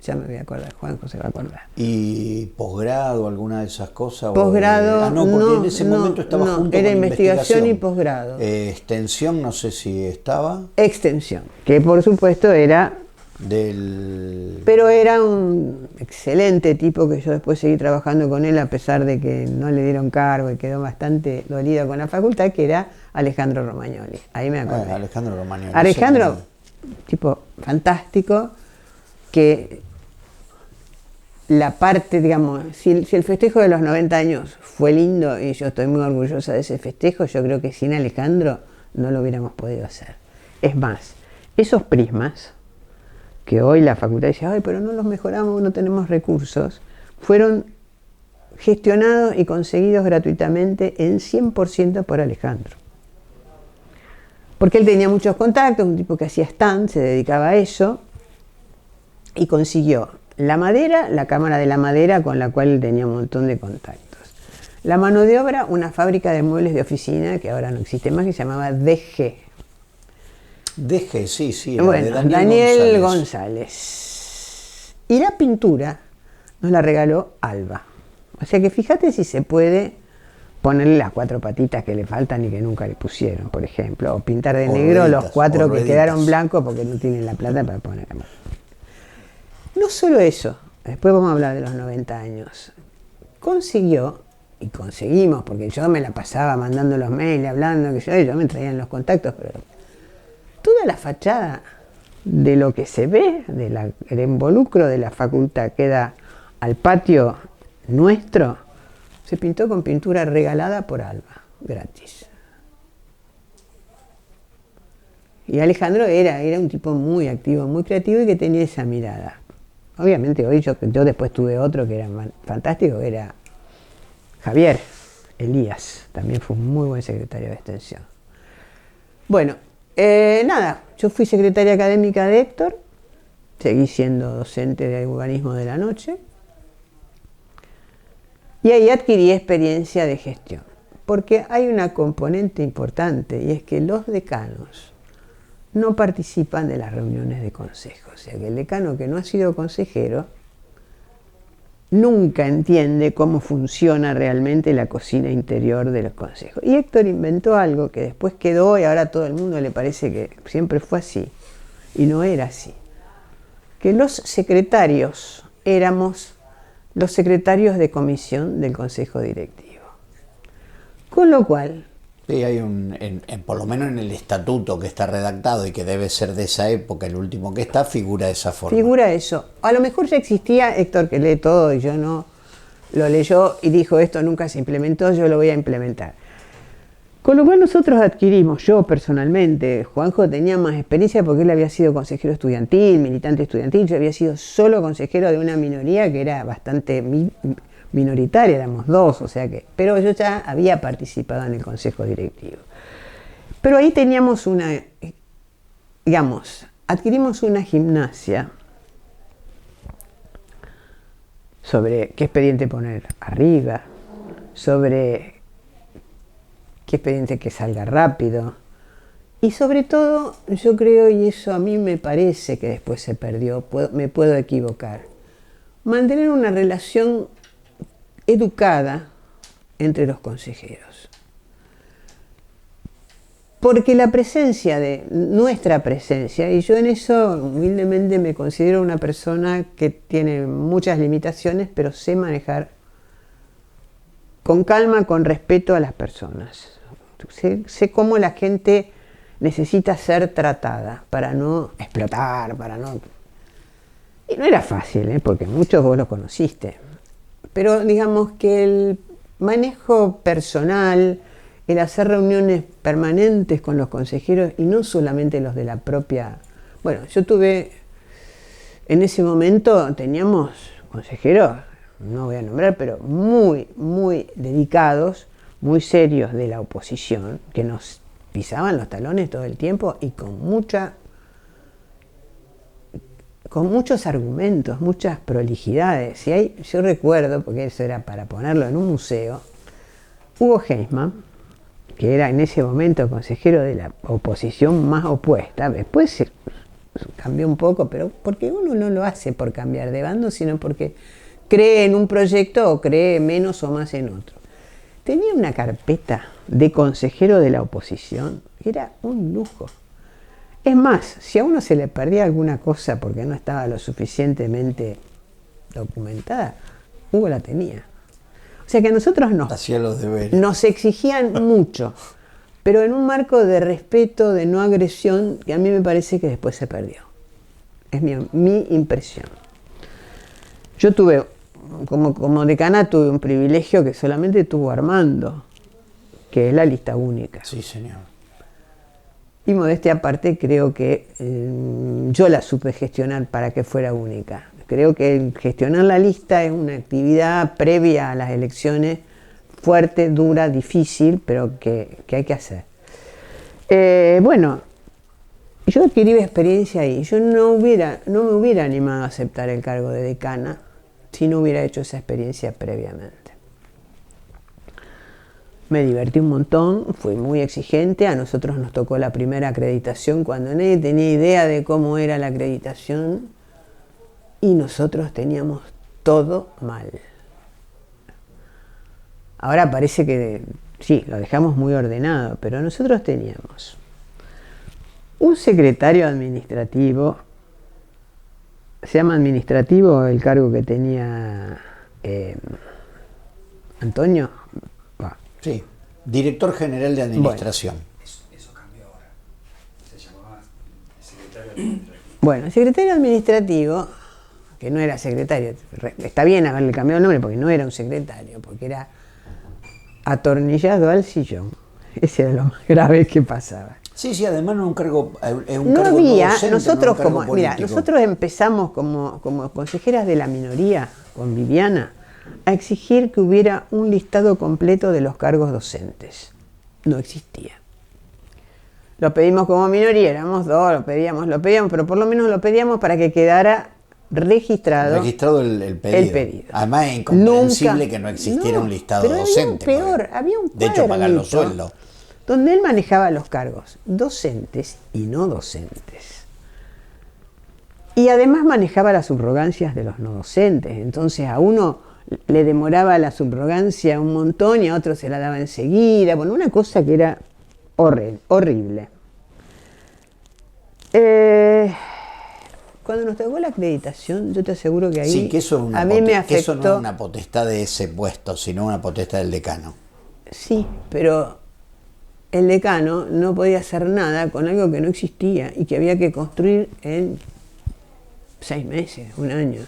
Ya me voy a acordar, Juanjo se va a acordar. ¿Y posgrado, alguna de esas cosas? Posgrado, no, porque en ese momento estaba junto era con investigación y posgrado. Extensión, no sé si estaba. Extensión, que por supuesto era... Pero era un excelente tipo que yo después seguí trabajando con él a pesar de que no le dieron cargo y quedó bastante dolido con la facultad, que era Alejandro Romagnoli. Ahí me acuerdo. Alejandro Romagnoli. Alejandro, tipo fantástico, que la parte, digamos, si el festejo de los 90 años fue lindo y yo estoy muy orgullosa de ese festejo, yo creo que sin Alejandro no lo hubiéramos podido hacer. Es más, esos prismas que hoy la facultad dice, ay, pero no los mejoramos, no tenemos recursos, fueron gestionados y conseguidos gratuitamente en 100% por Alejandro. Porque él tenía muchos contactos, un tipo que hacía stand, se dedicaba a eso, y consiguió la madera, la Cámara de la Madera, con la cual él tenía un montón de contactos. La mano de obra, una fábrica de muebles de oficina, que ahora no existe más, que se llamaba DG. DG, sí, bueno, de Daniel González. Y la pintura nos la regaló Alba. O sea que fíjate si se puede ponerle las 4 patitas que le faltan y que nunca le pusieron, por ejemplo. O pintar de negro los 4 que quedaron blancos porque no tienen la plata para poner. No solo eso, después vamos a hablar de los 90 años. Consiguió, y conseguimos, porque yo me la pasaba mandando los mails, hablando, que yo me traían los contactos, pero toda la fachada de lo que se ve, el involucro de la facultad que da al patio nuestro, se pintó con pintura regalada por Alba, gratis. Y Alejandro era un tipo muy activo, muy creativo y que tenía esa mirada. Obviamente hoy yo después tuve otro que era fantástico, que era Javier Elías, también fue un muy buen secretario de extensión. Bueno, nada, yo fui secretaria académica de Héctor, seguí siendo docente de urbanismo de la noche y ahí adquirí experiencia de gestión, porque hay una componente importante y es que los decanos no participan de las reuniones de consejo. O sea que el decano que no ha sido consejero nunca entiende cómo funciona realmente la cocina interior de los consejos. Y Héctor inventó algo que después quedó y ahora a todo el mundo le parece que siempre fue así. Y no era así. Que los secretarios éramos los secretarios de comisión del consejo directivo. Con lo cual... Sí, hay por lo menos en el estatuto que está redactado y que debe ser de esa época, el último que está, figura de esa forma. Figura eso. A lo mejor ya existía, Héctor que lee todo y yo no, lo leyó y dijo esto nunca se implementó, yo lo voy a implementar. Con lo cual nosotros adquirimos, yo personalmente, Juanjo tenía más experiencia porque él había sido consejero estudiantil, militante estudiantil, yo había sido solo consejero de una minoría que era bastante minoritaria, éramos dos, o sea que, pero yo ya había participado en el consejo directivo. Pero ahí teníamos adquirimos una gimnasia sobre qué expediente poner arriba, sobre qué expediente que salga rápido, y sobre todo, yo creo, y eso a mí me parece que después se perdió, me puedo equivocar, mantener una relación educada entre los consejeros. Porque la presencia nuestra presencia, y yo en eso humildemente me considero una persona que tiene muchas limitaciones, pero sé manejar con calma, con respeto a las personas. Sé cómo la gente necesita ser tratada para no explotar, para no... Y no era fácil, porque muchos vos los conociste. Pero digamos que el manejo personal, el hacer reuniones permanentes con los consejeros y no solamente los de la propia... Bueno, yo tuve, en ese momento teníamos consejeros, no voy a nombrar, pero muy, muy dedicados, muy serios de la oposición, que nos pisaban los talones todo el tiempo y con muchos argumentos, muchas prolijidades. Yo recuerdo, porque eso era para ponerlo en un museo, Hugo Heisman, que era en ese momento consejero de la oposición más opuesta, después se cambió un poco, pero porque uno no lo hace por cambiar de bando, sino porque cree en un proyecto o cree menos o más en otro. Tenía una carpeta de consejero de la oposición, era un lujo. Es más, si a uno se le perdía alguna cosa porque no estaba lo suficientemente documentada, Hugo la tenía. O sea que a nosotros hacía los deberes. Nos exigían mucho, pero en un marco de respeto, de no agresión, que a mí me parece que después se perdió. Es mi impresión. Yo tuve, como decana, tuve un privilegio que solamente tuvo Armando, que es la lista única. Sí, señor. Y modestia aparte, creo que yo la supe gestionar para que fuera única. Creo que gestionar la lista es una actividad previa a las elecciones, fuerte, dura, difícil, pero que hay que hacer. Bueno, yo adquirí experiencia ahí. Yo no me hubiera animado a aceptar el cargo de decana si no hubiera hecho esa experiencia previamente. Me divertí un montón, fui muy exigente, a nosotros nos tocó la primera acreditación cuando nadie tenía idea de cómo era la acreditación y nosotros teníamos todo mal. Ahora parece que sí, lo dejamos muy ordenado, pero nosotros teníamos un secretario administrativo, se llama administrativo el cargo que tenía Antonio. Sí, director general de administración. Bueno. Eso cambió ahora. Se llamaba secretario administrativo. Bueno, el secretario administrativo, que no era secretario, está bien haberle cambiado el nombre porque no era un secretario, porque era atornillado al sillón. Ese era lo más grave que pasaba. Sí, además no es un cargo, no había, docente, nosotros no como, mira, nosotros empezamos como consejeras de la minoría con Viviana a exigir que hubiera un listado completo de los cargos docentes. No existía. Lo pedimos como minoría, éramos dos, lo pedíamos, pero por lo menos lo pedíamos para que quedara registrado el pedido. Además es incomprensible que no existiera un listado docente. Había un de hecho, pagar los sueldos. donde él manejaba los cargos docentes y no docentes. Y además manejaba las subrogancias de los no docentes. Entonces a uno le demoraba la subrogancia un montón y a otro se la daba enseguida. Bueno, una cosa que era horrible. Cuando nos tocó la acreditación, yo te aseguro que ahí Sí, que eso, a mí me afectó. que eso no es una potestad de ese puesto, sino una potestad del decano. Sí, pero el decano no podía hacer nada con algo que no existía y que había que construir en 6 meses, un año.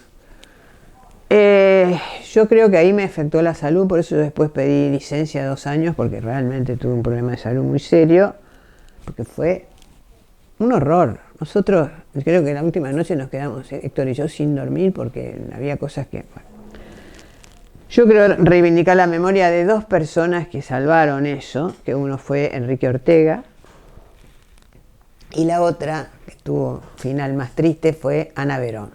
Yo creo que ahí me afectó la salud, por eso yo después pedí licencia de 2 años, porque realmente tuve un problema de salud muy serio, porque fue un horror. Nosotros, creo que la última noche nos quedamos, Héctor y yo, sin dormir, porque había cosas que... Bueno. Yo quiero reivindicar la memoria de 2 personas que salvaron eso, que uno fue Enrique Ortega, y la otra, que tuvo final más triste, fue Ana Verón.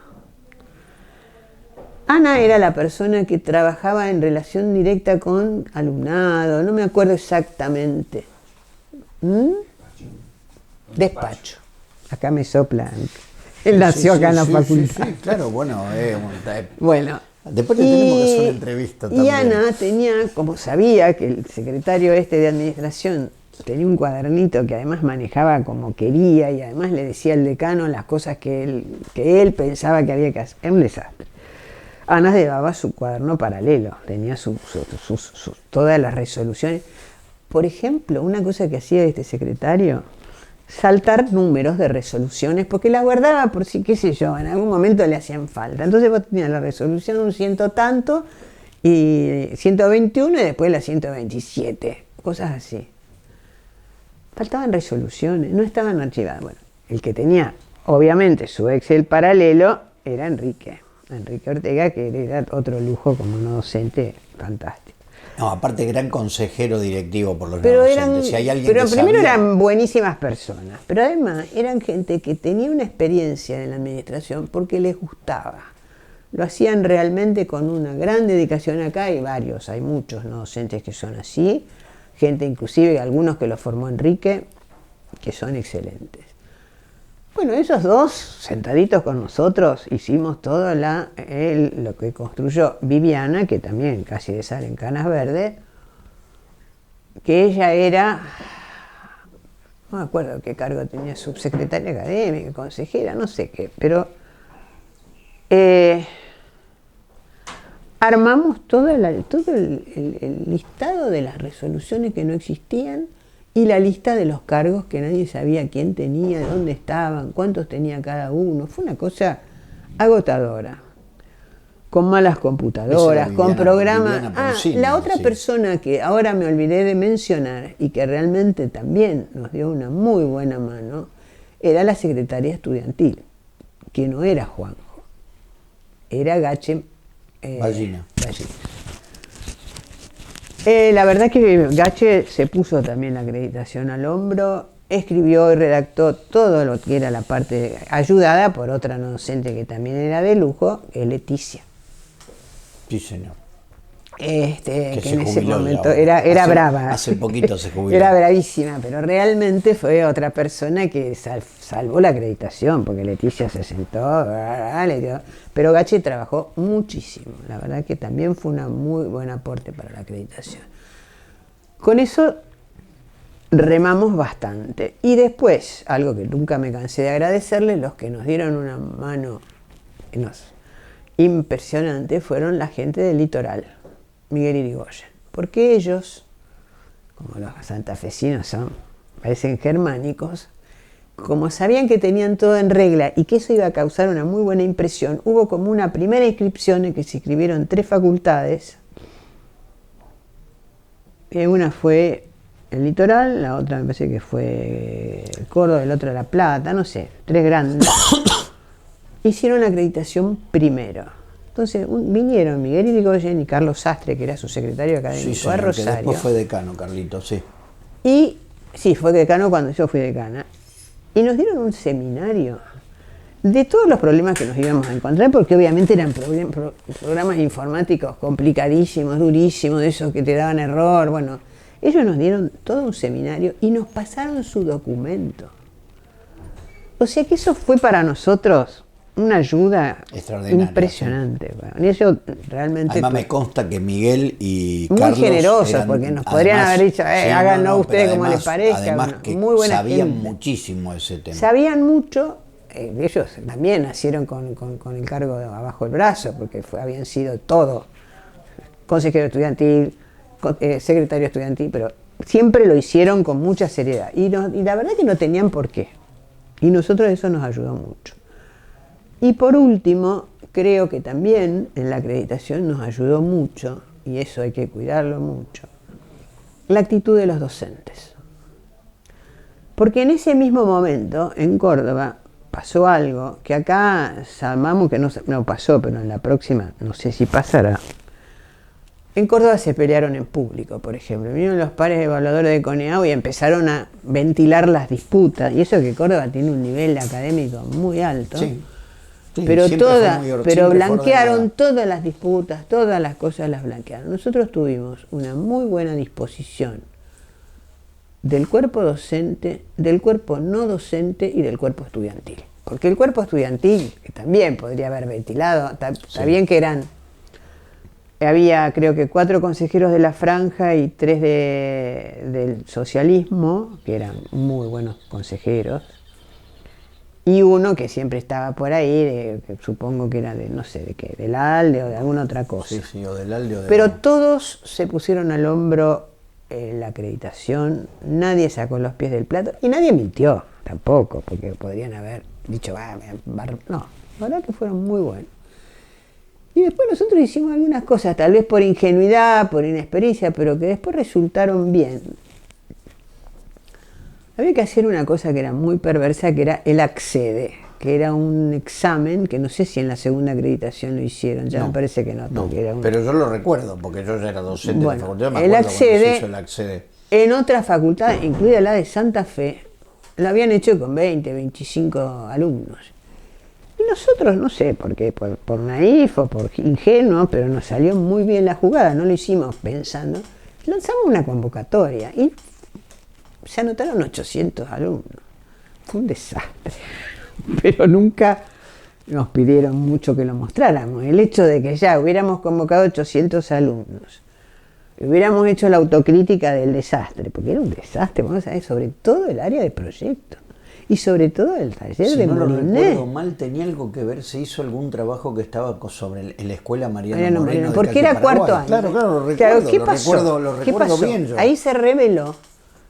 Ana era la persona que trabajaba en relación directa con alumnado, no me acuerdo exactamente. Despacho. Acá me soplan. Él nació acá en la facultad. Sí, claro, bueno. Bueno. Después le tenemos que hacer una entrevista también. Y Ana tenía, como sabía que el secretario de administración tenía un cuadernito que además manejaba como quería y además le decía al decano las cosas que él pensaba que había que hacer. Era un desastre. Ana llevaba su cuaderno paralelo, tenía todas las resoluciones. Por ejemplo, una cosa que hacía este secretario, saltar números de resoluciones, porque la guardaba por si, qué sé yo, en algún momento le hacían falta. Entonces vos tenías la resolución un ciento tanto, y 121 y después la 127, cosas así. Faltaban resoluciones, no estaban archivadas. Bueno, el que tenía, obviamente, su Excel paralelo era Enrique Ortega, que era otro lujo como no docente, fantástico. No, aparte gran consejero directivo por los pero no eran, docentes. Si hay alguien pero que primero sabía... eran buenísimas personas, pero además eran gente que tenía una experiencia en la administración porque les gustaba. Lo hacían realmente con una gran dedicación. Acá hay muchos no docentes que son así, gente inclusive, algunos que lo formó Enrique, que son excelentes. Bueno, esos 2, sentaditos con nosotros, hicimos todo lo que construyó Viviana, que también casi de sale en Canas Verdes, que ella era, no me acuerdo qué cargo tenía, subsecretaria académica, consejera, no sé qué, pero armamos todo el listado de las resoluciones que no existían, y la lista de los cargos que nadie sabía quién tenía, dónde estaban, cuántos tenía cada uno. Fue una cosa agotadora. Con malas computadoras, con programas. La otra persona que ahora me olvidé de mencionar y que realmente también nos dio una muy buena mano, era la secretaria estudiantil, que no era Juanjo, era Gache Ballina. La verdad que Gache se puso también la acreditación al hombro, escribió y redactó todo lo que era la parte, ayudada por otra no docente que también era de lujo, que es Leticia. Sí, señor. Que en ese momento era brava. Hace poquito se jubiló. Era bravísima, pero realmente fue otra persona que salvó la acreditación, porque Leticia se sentó, pero Gache trabajó muchísimo. La verdad que también fue un muy buen aporte para la acreditación. Con eso remamos bastante. Y después, algo que nunca me cansé de agradecerles, los que nos dieron una mano impresionante fueron la gente del litoral, Miguel Irigoyen, porque ellos, como los santafesinos son, parecen germánicos, como sabían que tenían todo en regla y que eso iba a causar una muy buena impresión, hubo como una primera inscripción en que se inscribieron 3 facultades. Una fue el litoral, la otra me parece que fue Córdoba, el otro La Plata, no sé, 3 grandes. Hicieron la acreditación primero. Entonces vinieron Miguel Irigoyen y Carlos Sastre, que era su secretario académico, a Rosario. Después fue decano, Carlitos, sí. Y sí, fue decano cuando yo fui decana. Y nos dieron un seminario de todos los problemas que nos íbamos a encontrar, porque obviamente eran programas informáticos complicadísimos, durísimos, de esos que te daban error. Bueno, Ellos nos dieron todo un seminario y nos pasaron su documento. O sea que eso fue para nosotros una ayuda impresionante. Sí. Bueno, y eso realmente además me consta que Miguel y muy Carlos generosos, eran, porque nos podrían haber dicho, sí, háganlo ustedes como les parezca. Además que muy buena sabían gente. muchísimo ese tema. Sabían mucho, ellos también nacieron con el cargo abajo del brazo, porque habían sido todo, consejero estudiantil, secretario estudiantil, pero siempre lo hicieron con mucha seriedad. Y la verdad que no tenían por qué. Y nosotros eso nos ayudó mucho. Y por último, creo que también en la acreditación nos ayudó mucho, y eso hay que cuidarlo mucho, la actitud de los docentes. Porque en ese mismo momento, en Córdoba, pasó algo que acá llamamos que no pasó, pero en la próxima no sé si pasará. En Córdoba se pelearon en público, por ejemplo. Vinieron los pares evaluadores de CONEAU y empezaron a ventilar las disputas. Y eso que Córdoba tiene un nivel académico muy alto. Sí, sí, pero blanquearon todas las disputas, todas las cosas las blanquearon. Nosotros tuvimos una muy buena disposición del cuerpo docente, del cuerpo no docente y del cuerpo estudiantil. Porque el cuerpo estudiantil, que también podría haber ventilado, está bien que había creo que 4 consejeros de la franja y 3 del socialismo, que eran muy buenos consejeros, y uno que siempre estaba por ahí, que supongo que era de, no sé, de qué, del ALDE o de alguna otra cosa. Sí, o del ALDE o de... Pero todos se pusieron al hombro la acreditación, nadie sacó los pies del plato, y nadie mintió tampoco, porque podrían haber dicho, no, la verdad que fueron muy buenos. Y después nosotros hicimos algunas cosas, tal vez por ingenuidad, por inexperiencia, pero que después resultaron bien. Había que hacer una cosa que era muy perversa, que era el accede, que era un examen, que no sé si en la segunda acreditación lo hicieron, ya me parece que no. Pero yo lo recuerdo, porque yo ya era docente de la facultad, me el acuerdo cuando se hizo el accede. En otra facultad, incluida la de Santa Fe, lo habían hecho con 20, 25 alumnos. Y nosotros, no sé por qué, por naif o por ingenuo, pero nos salió muy bien la jugada, no lo hicimos pensando. Lanzamos una convocatoria y se anotaron 800 alumnos. Fue un desastre, pero nunca nos pidieron mucho que lo mostráramos. El hecho de que ya hubiéramos convocado 800 alumnos, hubiéramos hecho la autocrítica del desastre, porque era un desastre, vamos a ver, sobre todo el área de proyectos. Y sobre todo el taller de Moliné. Si no lo recuerdo mal, tenía algo que ver, se hizo algún trabajo que estaba sobre en la escuela Mariano Moreno. Porque era cuarto año. Claro, lo recuerdo. ¿Qué pasó? Lo recuerdo bien yo. Ahí se reveló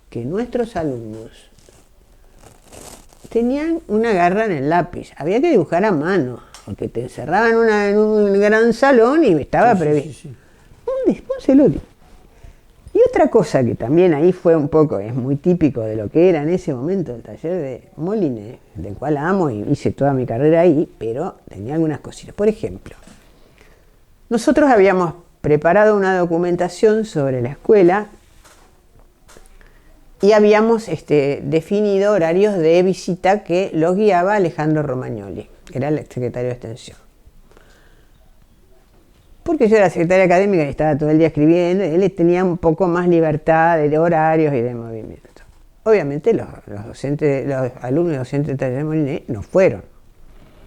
que nuestros alumnos tenían una garra en el lápiz. Había que dibujar a mano, porque te encerraban en un gran salón y estaba previsto. Después se lo di. Y otra cosa que también ahí fue un poco, es muy típico de lo que era en ese momento el taller de Moliné, del cual amo y hice toda mi carrera ahí, pero tenía algunas cositas. Por ejemplo, nosotros habíamos preparado una documentación sobre la escuela y habíamos definido horarios de visita que los guiaba Alejandro Romagnoli, que era el secretario de Extensión. Porque yo era secretaria académica y estaba todo el día escribiendo, y él tenía un poco más libertad de horarios y de movimiento. Obviamente los alumnos y docentes del taller de Moliné no fueron.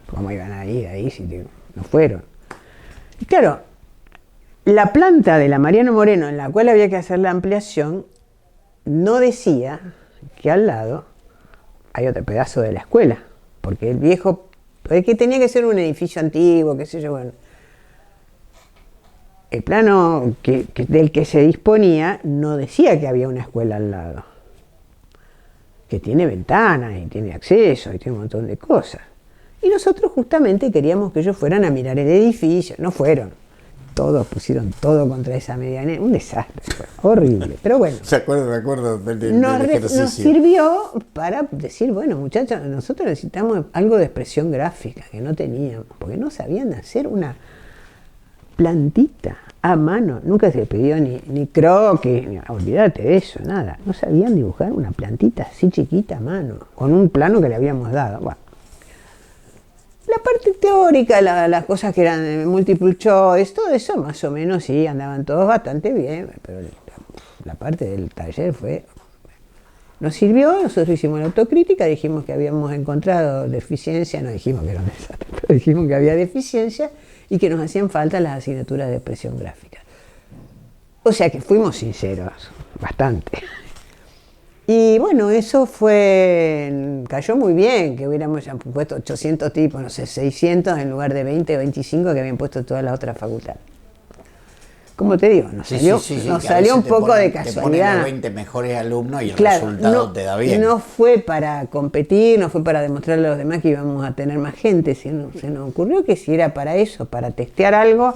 ¿Cómo iban a ir ahí si no fueron? Y claro, la planta de la Mariano Moreno, en la cual había que hacer la ampliación, no decía que al lado hay otro pedazo de la escuela, porque el viejo, que tenía que ser un edificio antiguo, qué sé yo, bueno. El plano del que se disponía no decía que había una escuela al lado, que tiene ventanas y tiene acceso y tiene un montón de cosas. Y nosotros justamente queríamos que ellos fueran a mirar el edificio, no fueron. Todos pusieron todo contra esa medianera, un desastre, horrible, pero bueno. Me acuerdo del nos sirvió para decir, bueno muchachos, nosotros necesitamos algo de expresión gráfica que no teníamos, porque no sabían hacer una plantita a mano, nunca se pidió ni croquis, olvídate de eso, nada. No sabían dibujar una plantita así chiquita a mano, con un plano que le habíamos dado. Bueno. La parte teórica, las cosas que eran multiple choice, todo eso más o menos sí, andaban todos bastante bien, pero la parte del taller nos sirvió, nosotros hicimos la autocrítica, dijimos que habíamos encontrado deficiencia, no dijimos que era un desastre, pero dijimos que había deficiencia y que nos hacían falta las asignaturas de expresión gráfica. O sea que fuimos sinceros, bastante. Y bueno, eso cayó muy bien, que hubiéramos puesto 800 tipos, no sé, 600 en lugar de 20 o 25 que habían puesto todas las otras facultades. Como te digo, nos salió un poco de casualidad. Te ponen los 20 mejores alumnos y el resultado te da bien. No fue para competir, no fue para demostrarle a los demás que íbamos a tener más gente, sino se nos ocurrió que si era para eso, para testear algo,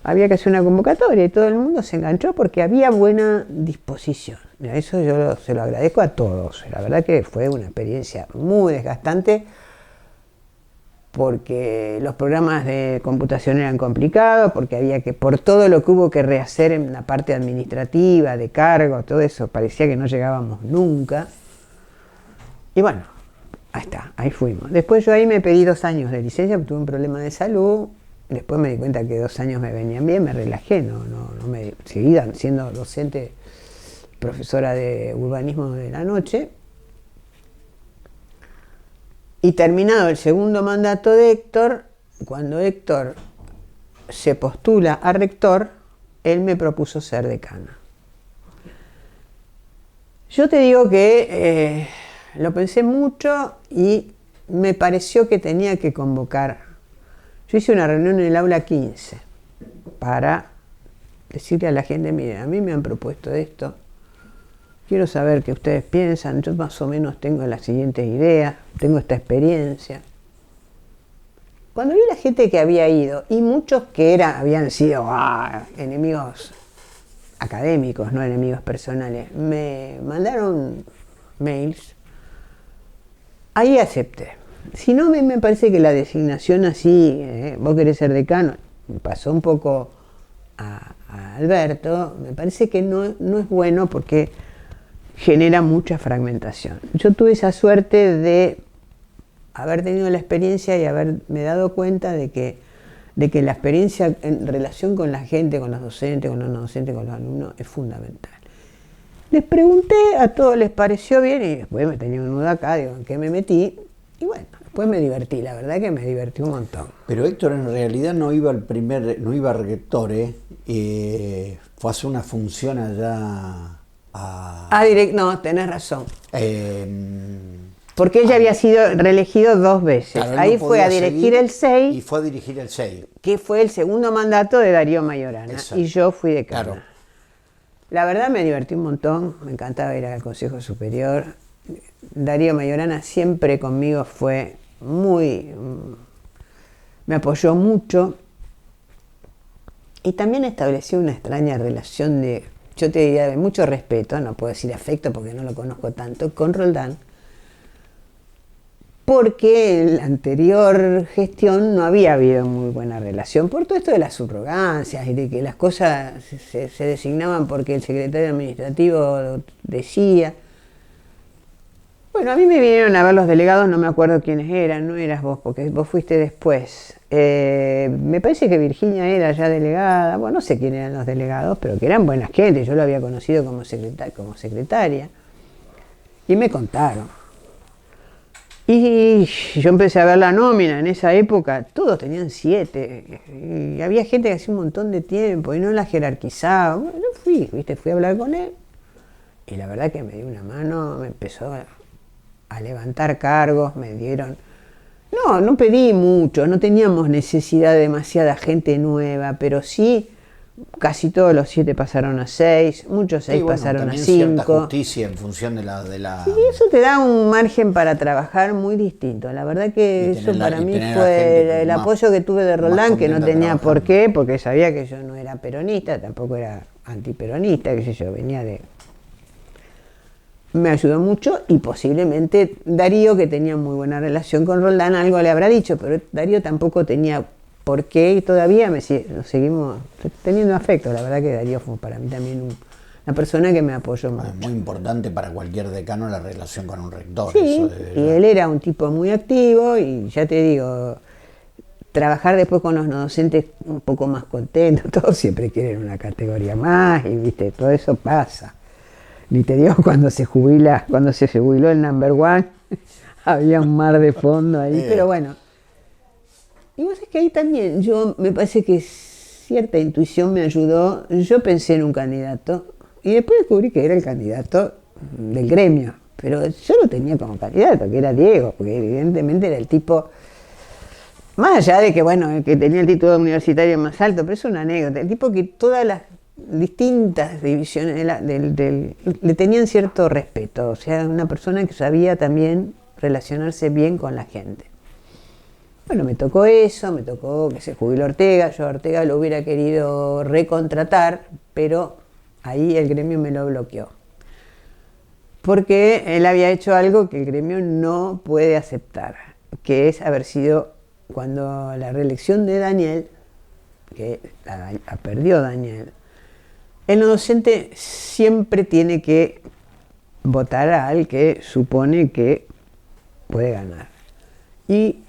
había que hacer una convocatoria y todo el mundo se enganchó porque había buena disposición. Eso yo se lo agradezco a todos. La verdad que fue una experiencia muy desgastante porque los programas de computación eran complicados, porque había que, por todo lo que hubo que rehacer en la parte administrativa, de cargos, todo eso, parecía que no llegábamos nunca. Y bueno, ahí está, ahí fuimos. Después yo ahí me pedí 2 años de licencia, porque tuve un problema de salud. Después me di cuenta que 2 años me venían bien, me relajé, seguí siendo docente, profesora de urbanismo de la noche. Y terminado el segundo mandato de Héctor, cuando Héctor se postula a rector, él me propuso ser decana. Yo te digo que lo pensé mucho y me pareció que tenía que convocar. Yo hice una reunión en el aula 15 para decirle a la gente, mire, a mí me han propuesto esto, quiero saber qué ustedes piensan, yo más o menos tengo las siguientes ideas, tengo esta experiencia. Cuando vi la gente que había ido, y muchos que habían sido enemigos académicos, no enemigos personales, me mandaron mails, ahí acepté. Si no, me parece que la designación así, vos querés ser decano, me pasó un poco a Alberto, me parece que no es bueno porque genera mucha fragmentación. Yo tuve esa suerte de haber tenido la experiencia y haberme dado cuenta de que la experiencia en relación con la gente, con los docentes, con los no docentes, con los alumnos, es fundamental. Les pregunté, a todos les pareció bien y después me tenía un nudo acá, digo, ¿en qué me metí? Y bueno, después me divertí, la verdad que me divertí un montón. Pero Héctor en realidad no iba a rector, fue a hacer una función allá no, tenés razón. Porque él ya había sido reelegido 2 veces. Claro, ahí fue a dirigir el CEI. Y fue a dirigir el CEI. Que fue el segundo mandato de Darío Mayorana. Exacto. Y yo fui decana. Claro. La verdad me divertí un montón, me encantaba ir al Consejo Superior. Darío Mayorana siempre conmigo fue me apoyó mucho. Y también estableció una extraña relación yo te diría de mucho respeto, no puedo decir afecto porque no lo conozco tanto, con Roldán, porque en la anterior gestión no había habido muy buena relación por todo esto de las subrogancias y de que las cosas se designaban porque el secretario administrativo decía. Bueno, a mí me vinieron a ver los delegados, no me acuerdo quiénes eran, no eras vos, porque vos fuiste después. Me parece que Virginia era ya delegada, bueno, no sé quién eran los delegados, pero que eran buenas gente, yo lo había conocido como secretaria. Y me contaron. Y yo empecé a ver la nómina en esa época, todos tenían 7, y había gente que hacía un montón de tiempo y no la jerarquizaba. Bueno, fui a hablar con él, y la verdad que me dio una mano, me empezó a levantar cargos, me dieron... No pedí mucho, no teníamos necesidad de demasiada gente nueva, pero sí, casi todos los 7 pasaron a 6, muchos 6 pasaron a 5. Cierta justicia en función de la... Y eso te da un margen para trabajar muy distinto. La verdad que eso para mí fue el apoyo que tuve de Roldán, que no tenía por qué, porque sabía que yo no era peronista, tampoco era antiperonista, qué sé yo, venía de... Me ayudó mucho y posiblemente Darío, que tenía muy buena relación con Roldán, algo le habrá dicho, pero Darío tampoco tenía por qué y todavía nos seguimos teniendo afecto. La verdad que Darío fue para mí también una persona que me apoyó mucho. Es muy importante para cualquier decano la relación con un rector. Sí, y él era un tipo muy activo y ya te digo, trabajar después con los no docentes un poco más contentos, todos siempre quieren una categoría más, y viste, todo eso pasa. Ni te digo cuando se jubiló el number one, había un mar de fondo ahí, pero bueno. Y vos es que ahí también, me parece que cierta intuición me ayudó. Yo pensé en un candidato y después descubrí que era el candidato del gremio, pero yo lo tenía como candidato, que era Diego, porque evidentemente era el tipo, más allá de que, bueno, el que tenía el título universitario más alto, pero es una anécdota, el tipo que todas las distintas divisiones le tenían cierto respeto, o sea, una persona que sabía también relacionarse bien con la gente. Bueno, me tocó eso, me tocó que se jubiló Ortega, yo a Ortega lo hubiera querido recontratar, pero ahí el gremio me lo bloqueó. Porque él había hecho algo que el gremio no puede aceptar, que es haber sido, cuando la reelección de Daniel, que la perdió Daniel, el no docente siempre tiene que votar al que supone que puede ganar. Y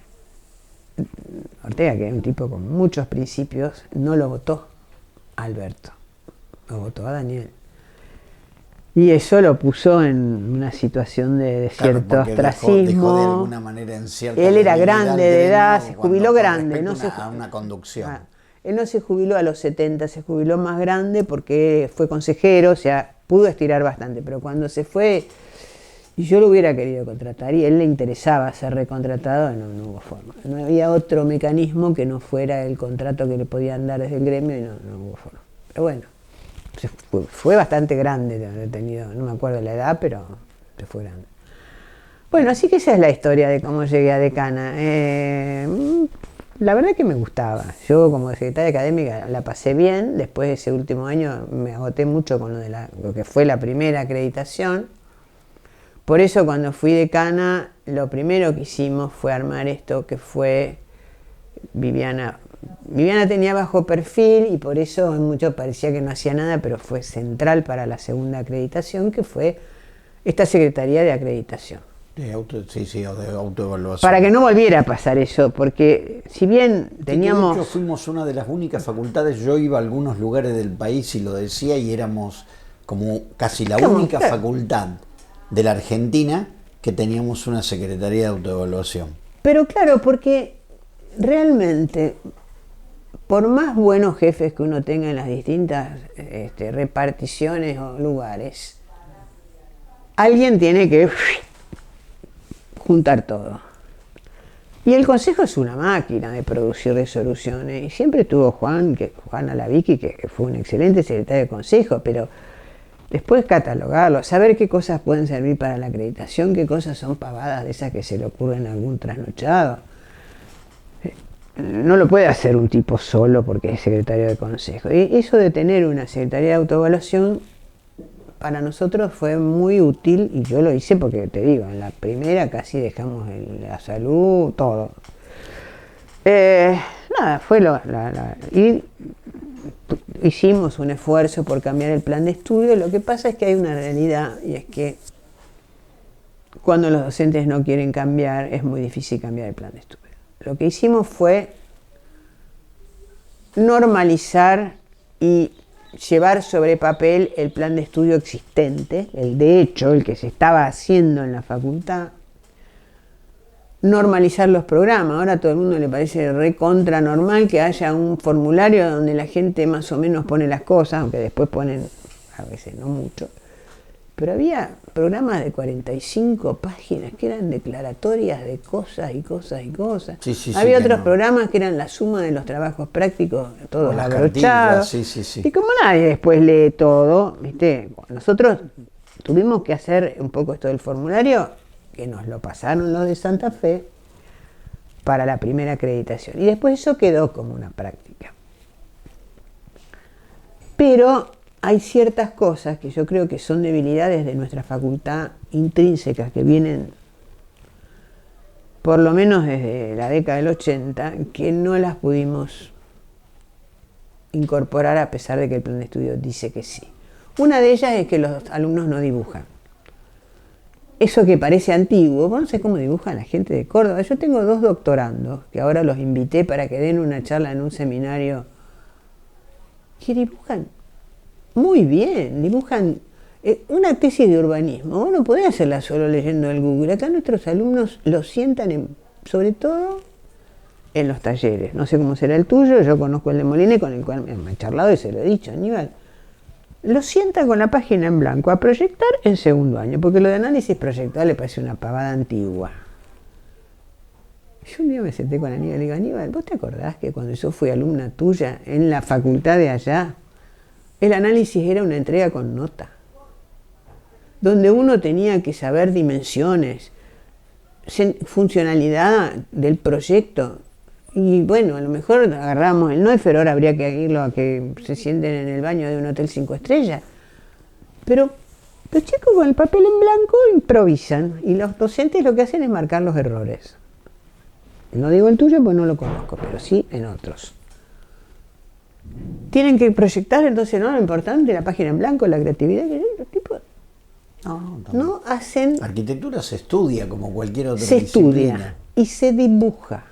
Ortega, que es un tipo con muchos principios, no lo votó a Alberto, lo votó a Daniel. Y eso lo puso en una situación de cierto ostracismo. Dejó de alguna manera en cierta Él era grande de edad, se jubiló grande. A una conducción. Él no se jubiló a los 70, se jubiló más grande porque fue consejero, o sea, pudo estirar bastante, pero cuando se fue, y yo lo hubiera querido contratar, y a él le interesaba ser recontratado, no hubo forma. No había otro mecanismo que no fuera el contrato que le podían dar desde el gremio, y no hubo forma. Pero bueno, fue bastante grande, no me acuerdo la edad, pero se fue grande. Bueno, así que esa es la historia de cómo llegué a decana. La verdad que me gustaba. Yo como secretaria académica la pasé bien. Después de ese último año me agoté mucho con lo que fue la primera acreditación. Por eso cuando fui decana, lo primero que hicimos fue armar esto que fue Viviana. Viviana tenía bajo perfil y por eso mucho parecía que no hacía nada, pero fue central para la segunda acreditación, que fue esta Secretaría de Acreditación. De autoevaluación. Para que no volviera a pasar eso, porque si bien teníamos... De hecho, fuimos una de las únicas facultades, yo iba a algunos lugares del país y lo decía, y éramos como casi la única facultad de la Argentina que teníamos una Secretaría de Autoevaluación. Pero claro, porque realmente, por más buenos jefes que uno tenga en las distintas reparticiones o lugares, alguien tiene que juntar todo. Y el consejo es una máquina de producir resoluciones. Y siempre tuvo Juan Alavicki, que fue un excelente secretario de consejo, pero después catalogarlo, saber qué cosas pueden servir para la acreditación, qué cosas son pavadas de esas que se le ocurren a algún trasnochado. No lo puede hacer un tipo solo porque es secretario de consejo. Y eso de tener una secretaría de autoevaluación para nosotros fue muy útil, y yo lo hice porque, te digo, en la primera casi dejamos la salud, todo. Nada, fue y hicimos un esfuerzo por cambiar el plan de estudio. Lo que pasa es que hay una realidad, y es que cuando los docentes no quieren cambiar, es muy difícil cambiar el plan de estudio. Lo que hicimos fue normalizar y llevar sobre papel el plan de estudio existente, el que se estaba haciendo en la facultad, normalizar los programas. Ahora a todo el mundo le parece recontra normal que haya un formulario donde la gente más o menos pone las cosas, aunque después ponen, a veces no mucho, pero había programas de 45 páginas que eran declaratorias de cosas y cosas y cosas. Había otros programas que eran la suma de los trabajos prácticos, todos abrochados. Y como nadie después lee todo, ¿viste? Nosotros tuvimos que hacer un poco esto del formulario, que nos lo pasaron los de Santa Fe para la primera acreditación. Y después eso quedó como una práctica. Pero hay ciertas cosas que yo creo que son debilidades de nuestra facultad intrínsecas, que vienen por lo menos desde la década del 80, que no las pudimos incorporar a pesar de que el plan de estudio dice que sí. Una de ellas es que los alumnos no dibujan. eso que parece antiguo, vos no sé cómo dibujan la gente de Córdoba. Yo tengo 2 doctorandos, que ahora los invité para que den una charla en un seminario, que dibujan muy bien, dibujan una tesis de urbanismo. Vos no podés hacerla solo leyendo el Google. Acá nuestros alumnos lo sientan, sobre todo en los talleres. No sé cómo será el tuyo, yo conozco el de Molina, con el cual me he charlado y se lo he dicho, Aníbal. Lo sienta con la página en blanco a proyectar en segundo año, porque lo de análisis proyectual le parece una pavada antigua. Yo un día me senté con Aníbal y le digo, Aníbal, ¿vos te acordás que cuando yo fui alumna tuya en la facultad de allá, el análisis era una entrega con nota, donde uno tenía que saber dimensiones, funcionalidad del proyecto? Y bueno, a lo mejor agarramos el Neuffer, ahora habría que irlo a que se sienten en el baño de un hotel 5 estrellas. Pero los chicos con el papel en blanco improvisan y los docentes lo que hacen es marcar los errores. No digo el tuyo porque no lo conozco, pero sí en otros. Tienen que proyectar, entonces, ¿no? Lo importante, la página en blanco, la creatividad, que los tipos no hacen. Arquitectura se estudia como cualquier otra Se disciplina. estudia y se dibuja.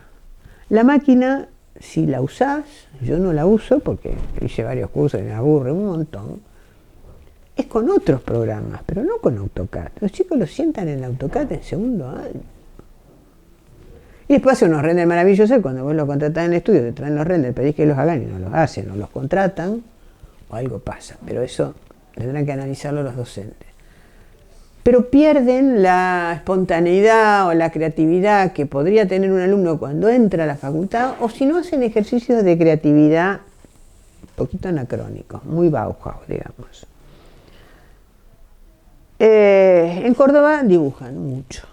La máquina, si la usás, yo no la uso porque hice varios cursos y me aburre un montón, es con otros programas, pero no con AutoCAD. Los chicos lo sientan en el AutoCAD en segundo año. Y después hacen unos renders maravillosos y cuando vos los contratás en el estudio, te traen los renders, pedís que los hagan y no los hacen, o los contratan, o algo pasa. Pero eso tendrán que analizarlo los docentes. Pero pierden la espontaneidad o la creatividad que podría tener un alumno cuando entra a la facultad, o si no hacen ejercicios de creatividad un poquito anacrónicos, muy Bauhaus, digamos. En Córdoba dibujan mucho.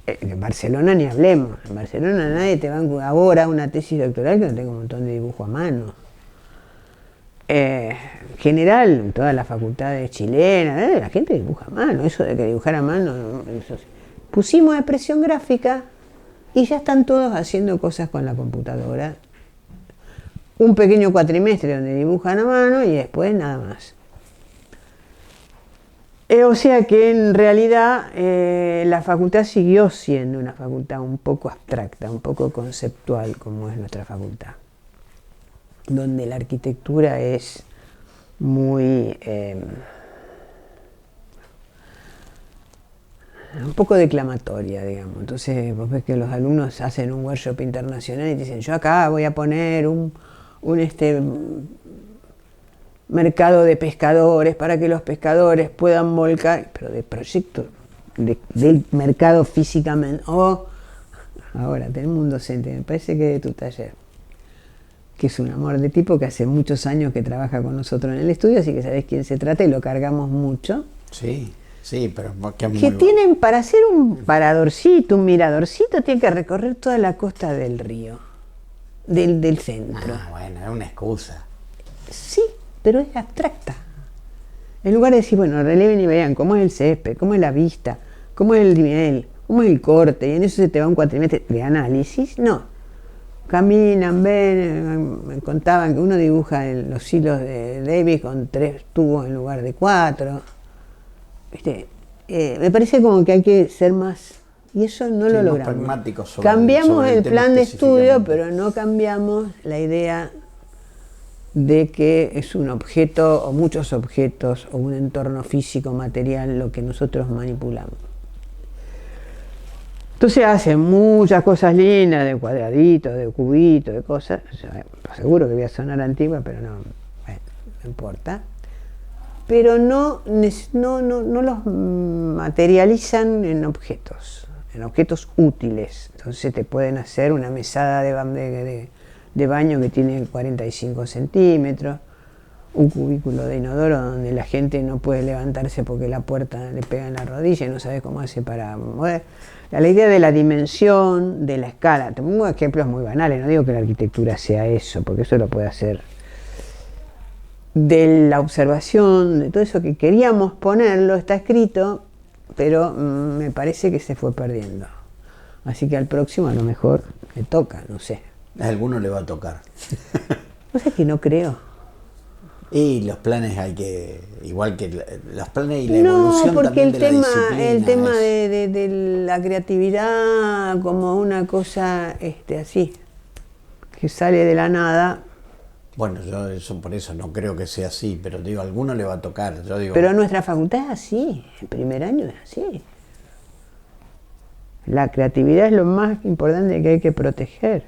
En Barcelona ni hablemos. En Barcelona nadie te va ahora una tesis doctoral que no tenga un montón de dibujo a mano. En general, en todas las facultades chilenas, la gente dibuja a mano. Eso de que dibujar a mano, eso sí. Pusimos expresión gráfica y ya están todos haciendo cosas con la computadora. Un pequeño cuatrimestre donde dibujan a mano y después nada más. O sea que en realidad la facultad siguió siendo una facultad un poco abstracta, un poco conceptual, como es nuestra facultad, donde la arquitectura es muy un poco declamatoria, digamos. Entonces vos ves que los alumnos hacen un workshop internacional y dicen, yo acá voy a poner un mercado de pescadores para que los pescadores puedan volcar, pero de proyectos del mercado físicamente. O ahora tenemos un docente, me parece que de tu taller, que es un amor de tipo que hace muchos años que trabaja con nosotros en el estudio, así que sabés quién se trata y lo cargamos mucho. Sí, sí, pero que tienen para hacer un paradorcito, un miradorcito, tienen que recorrer toda la costa del río, del centro. Ah, bueno, es una excusa. Sí, pero es abstracta. En lugar de decir, bueno, releven y vean cómo es el césped, cómo es la vista, cómo es el nivel, cómo es el corte, y en eso se te va un cuatrimestre de análisis, no. Caminan, ven, me contaban que uno dibuja los hilos de Davis con 3 tubos en lugar de 4. ¿Viste? Me parece como que hay que ser más, y eso no lo logramos. Pragmáticos sobre cambiamos el el tema plan de estudio, específicamente. pero no cambiamos la idea de que es un objeto o muchos objetos o un entorno físico material lo que nosotros manipulamos. Entonces hacen muchas cosas lindas, de cuadraditos, de cubitos, de cosas. Seguro que voy a sonar antigua, pero no importa. Pero no los materializan en objetos útiles. Entonces te pueden hacer una mesada de baño que tiene 45 centímetros, un cubículo de inodoro donde la gente no puede levantarse porque la puerta le pega en la rodilla y no sabe cómo hace para mover. La idea de la dimensión, de la escala. Te pongo ejemplos muy banales, no digo que la arquitectura sea eso, porque eso lo puede hacer. De la observación, de todo eso que queríamos ponerlo, está escrito, pero me parece que se fue perdiendo. Así que al próximo a lo mejor le toca, no sé. A alguno le va a tocar. No sé, que no creo. Y los planes hay que, igual que los planes y la No, evolución porque también el de la tema, disciplina. el tema es- de la creatividad como una cosa así, que sale de la nada, Bueno, yo eso por eso no creo que sea así, pero digo, a alguno le va a tocar. Yo digo, pero nuestra facultad es así, el primer año es así. La creatividad es lo más importante que hay que proteger.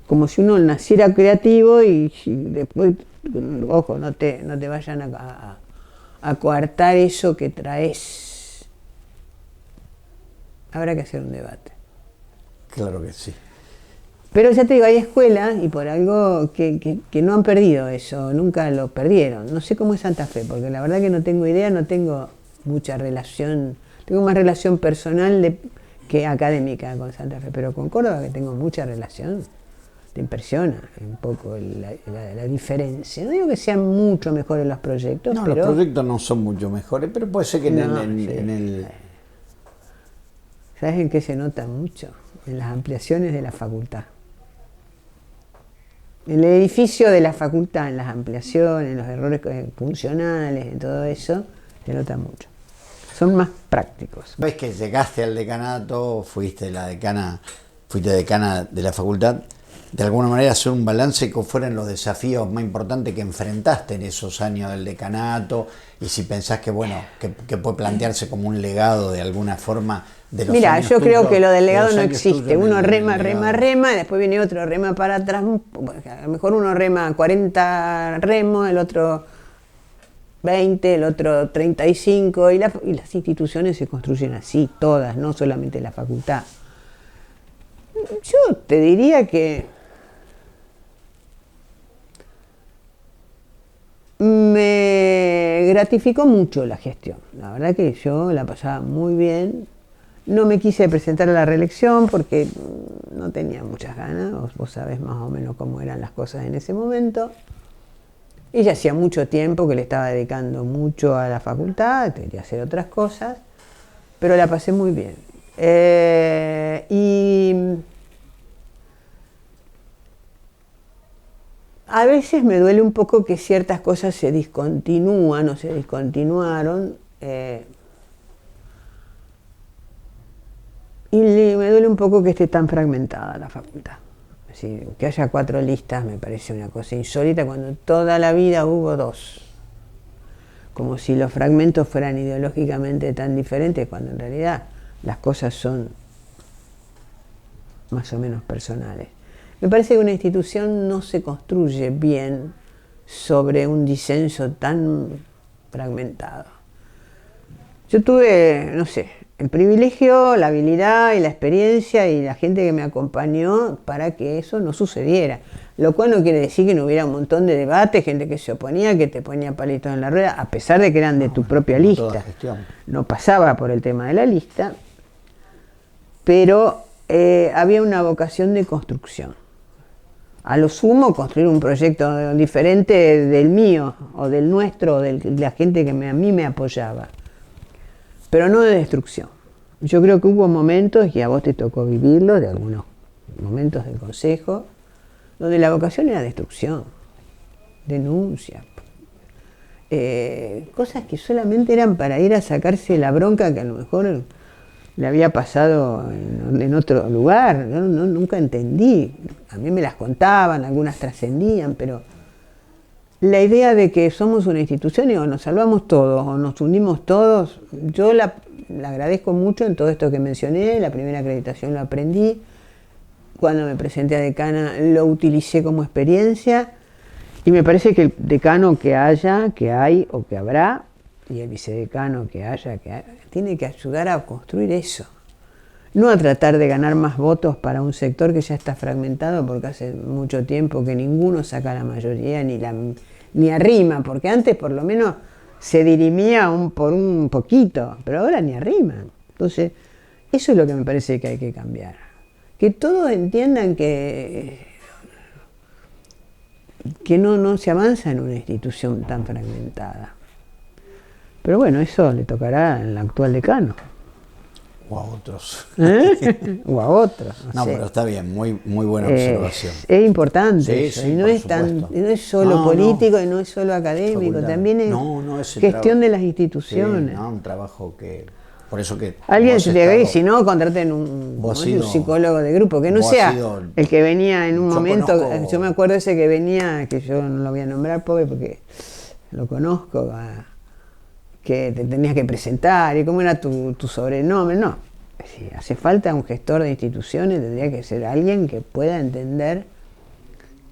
Como si uno naciera creativo y si después, ojo, no te vayan a coartar eso que traes. Habrá que hacer un debate. claro que sí. Pero ya te digo, hay escuelas y por algo que no han perdido eso, nunca lo perdieron. No sé cómo es Santa Fe, porque la verdad que no tengo idea, no tengo mucha relación, tengo más relación personal que académica con Santa Fe, pero con Córdoba que tengo mucha relación, te impresiona un poco la diferencia. No digo que sean mucho mejores los proyectos, No, pero... los proyectos no son mucho mejores, pero puede ser que No, en el... ¿Sabes en qué se nota mucho? En las ampliaciones de la facultad. En el edificio de la facultad, en las ampliaciones, en los errores funcionales, en todo eso, se nota mucho. Son más prácticos. Ves que llegaste al decanato, fuiste decana de la facultad, de alguna manera hacer un balance que fueron los desafíos más importantes que enfrentaste en esos años del decanato, y si pensás que bueno, que puede plantearse como un legado de alguna forma de los Mira, años yo creo tuyos, que lo del de legado los no años existe. tuyos en Uno el rema, legado. rema, rema, después viene otro rema para atrás. A lo mejor uno rema 40 remos, el otro 20, el otro 35, y las instituciones se construyen así, todas, no solamente la facultad. Yo te diría que me gratificó mucho la gestión. La verdad que yo la pasaba muy bien. No me quise presentar a la reelección porque no tenía muchas ganas. Vos sabés más o menos cómo eran las cosas en ese momento. Y ya hacía mucho tiempo que le estaba dedicando mucho a la facultad, quería hacer otras cosas, pero la pasé muy bien. Y a veces me duele un poco que ciertas cosas se discontinúan o se discontinuaron. Y me duele un poco que esté tan fragmentada la facultad. Es decir, que haya 4 listas me parece una cosa insólita cuando toda la vida hubo 2. Como si los fragmentos fueran ideológicamente tan diferentes, cuando en realidad las cosas son más o menos personales. Me parece que una institución no se construye bien sobre un disenso tan fragmentado. Yo tuve, no sé, el privilegio, la habilidad y la experiencia y la gente que me acompañó para que eso no sucediera. Lo cual no quiere decir que no hubiera un montón de debates, gente que se oponía, que te ponía palitos en la rueda, a pesar de que eran de tu propia lista. No pasaba por el tema de la lista, pero había una vocación de construcción. A lo sumo, construir un proyecto diferente del mío, o del nuestro, o de la gente que a mí me apoyaba. Pero no de destrucción. Yo creo que hubo momentos, y a vos te tocó vivirlo, de algunos momentos del consejo, donde la vocación era destrucción, denuncia, cosas que solamente eran para ir a sacarse la bronca que a lo mejor le había pasado en otro lugar. Yo nunca entendí. A mí me las contaban, algunas trascendían, pero la idea de que somos una institución y o nos salvamos todos o nos unimos todos, yo la agradezco mucho en todo esto que mencioné. La primera acreditación lo aprendí. Cuando me presenté a decana lo utilicé como experiencia y me parece que el decano que hay o que habrá, y el vicedecano que haya, tiene que ayudar a construir eso. No a tratar de ganar más votos para un sector que ya está fragmentado porque hace mucho tiempo que ninguno saca la mayoría ni arrima, porque antes por lo menos se dirimía por un poquito, pero ahora ni arrima. Entonces, eso es lo que me parece que hay que cambiar. Que todos entiendan que no se avanza en una institución tan fragmentada. Pero bueno, eso le tocará al actual decano. O a otros. O a otros. No, sé. pero está bien, muy buena observación. Es importante Sí, eso, sí, y no por es supuesto. no es solo No, político no. y no es solo académico, Facultad. también es No, ese gestión trabajo. de las Sí, instituciones. no, un trabajo que... Por eso que Alguien vos se te ve y estado- si no, contraten un, vos has un sido- psicólogo de grupo, que no vos has sea sido- el que venía en un yo momento, conozco- yo me acuerdo ese que venía, que yo no lo voy a nombrar pobre porque lo conozco, que te tenías que presentar y cómo era tu sobrenombre, no. Si hace falta un gestor de instituciones, tendría que ser alguien que pueda entender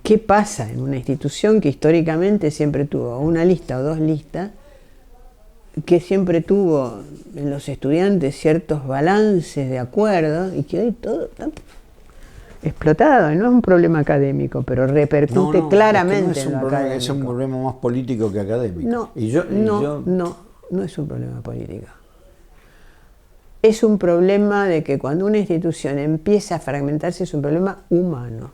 qué pasa en una institución que históricamente siempre tuvo una lista o dos listas, que siempre tuvo en los estudiantes ciertos balances de acuerdo y que hoy todo está explotado. Y no es un problema académico, pero repercute claramente es que en no lo es un problema, académico. es un problema más político que académico. No, Y yo, no es un problema político. Es un problema de que cuando una institución empieza a fragmentarse es un problema humano.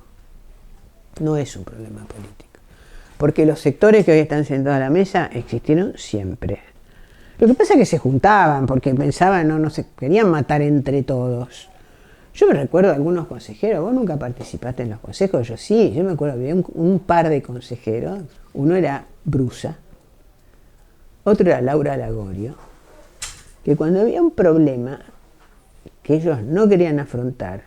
No es un problema político. Porque los sectores que hoy están sentados a la mesa existieron siempre. Lo que pasa es que se juntaban porque pensaban, no se querían matar entre todos. Yo me recuerdo de algunos consejeros, vos nunca participaste en los consejos, yo sí, yo me acuerdo, había un par de consejeros, uno era Brusa, otro era Laura Lagorio, que cuando había un problema que ellos no querían afrontar,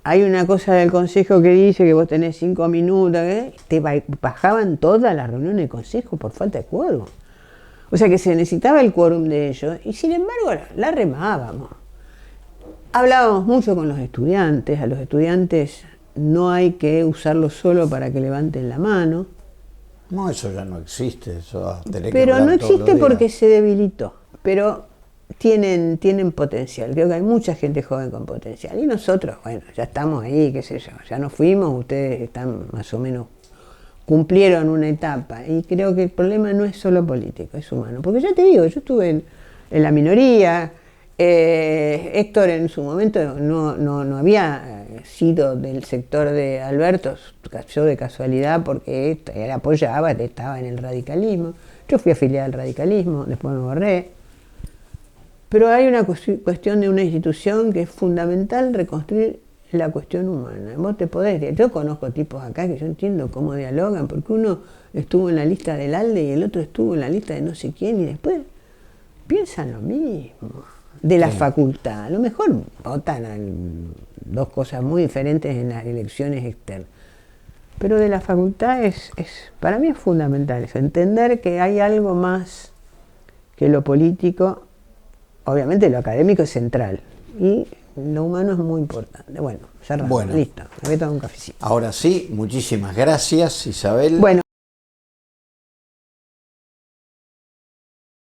hay una cosa del consejo que dice que vos tenés 5 minutos, te bajaban todas las reuniones de consejo por falta de quórum. O sea que se necesitaba el quórum de ellos y sin embargo la remábamos. Hablábamos mucho con los estudiantes, a los estudiantes no hay que usarlos solo para que levanten la mano. no, eso ya no existe. Eso tenés que Pero hablar no todos los existe días. porque se debilitó. Pero tienen potencial. Creo que hay mucha gente joven con potencial. Y nosotros, bueno, ya estamos ahí, qué sé yo, ya nos fuimos, ustedes están más o menos, cumplieron una etapa. Y creo que el problema no es solo político, es humano. Porque ya te digo, yo estuve en la minoría. Héctor en su momento no había sido del sector de Alberto, cayó de casualidad porque él apoyaba, estaba en el radicalismo. Yo fui afiliada al radicalismo, después me borré. Pero hay una cuestión de una institución que es fundamental reconstruir la cuestión humana. Vos te podés, yo conozco tipos acá que yo entiendo cómo dialogan, porque uno estuvo en la lista del ALDE y el otro estuvo en la lista de no sé quién y después piensan lo mismo. De la facultad, a lo mejor votan a dos cosas muy diferentes en las elecciones externas, pero de la facultad para mí es fundamental eso, entender que hay algo más que lo político. Obviamente lo académico es central y lo humano es muy importante. Bueno, cerramos, listo, me voy a tomar un cafecito. Ahora sí, muchísimas gracias, Isabel. Bueno.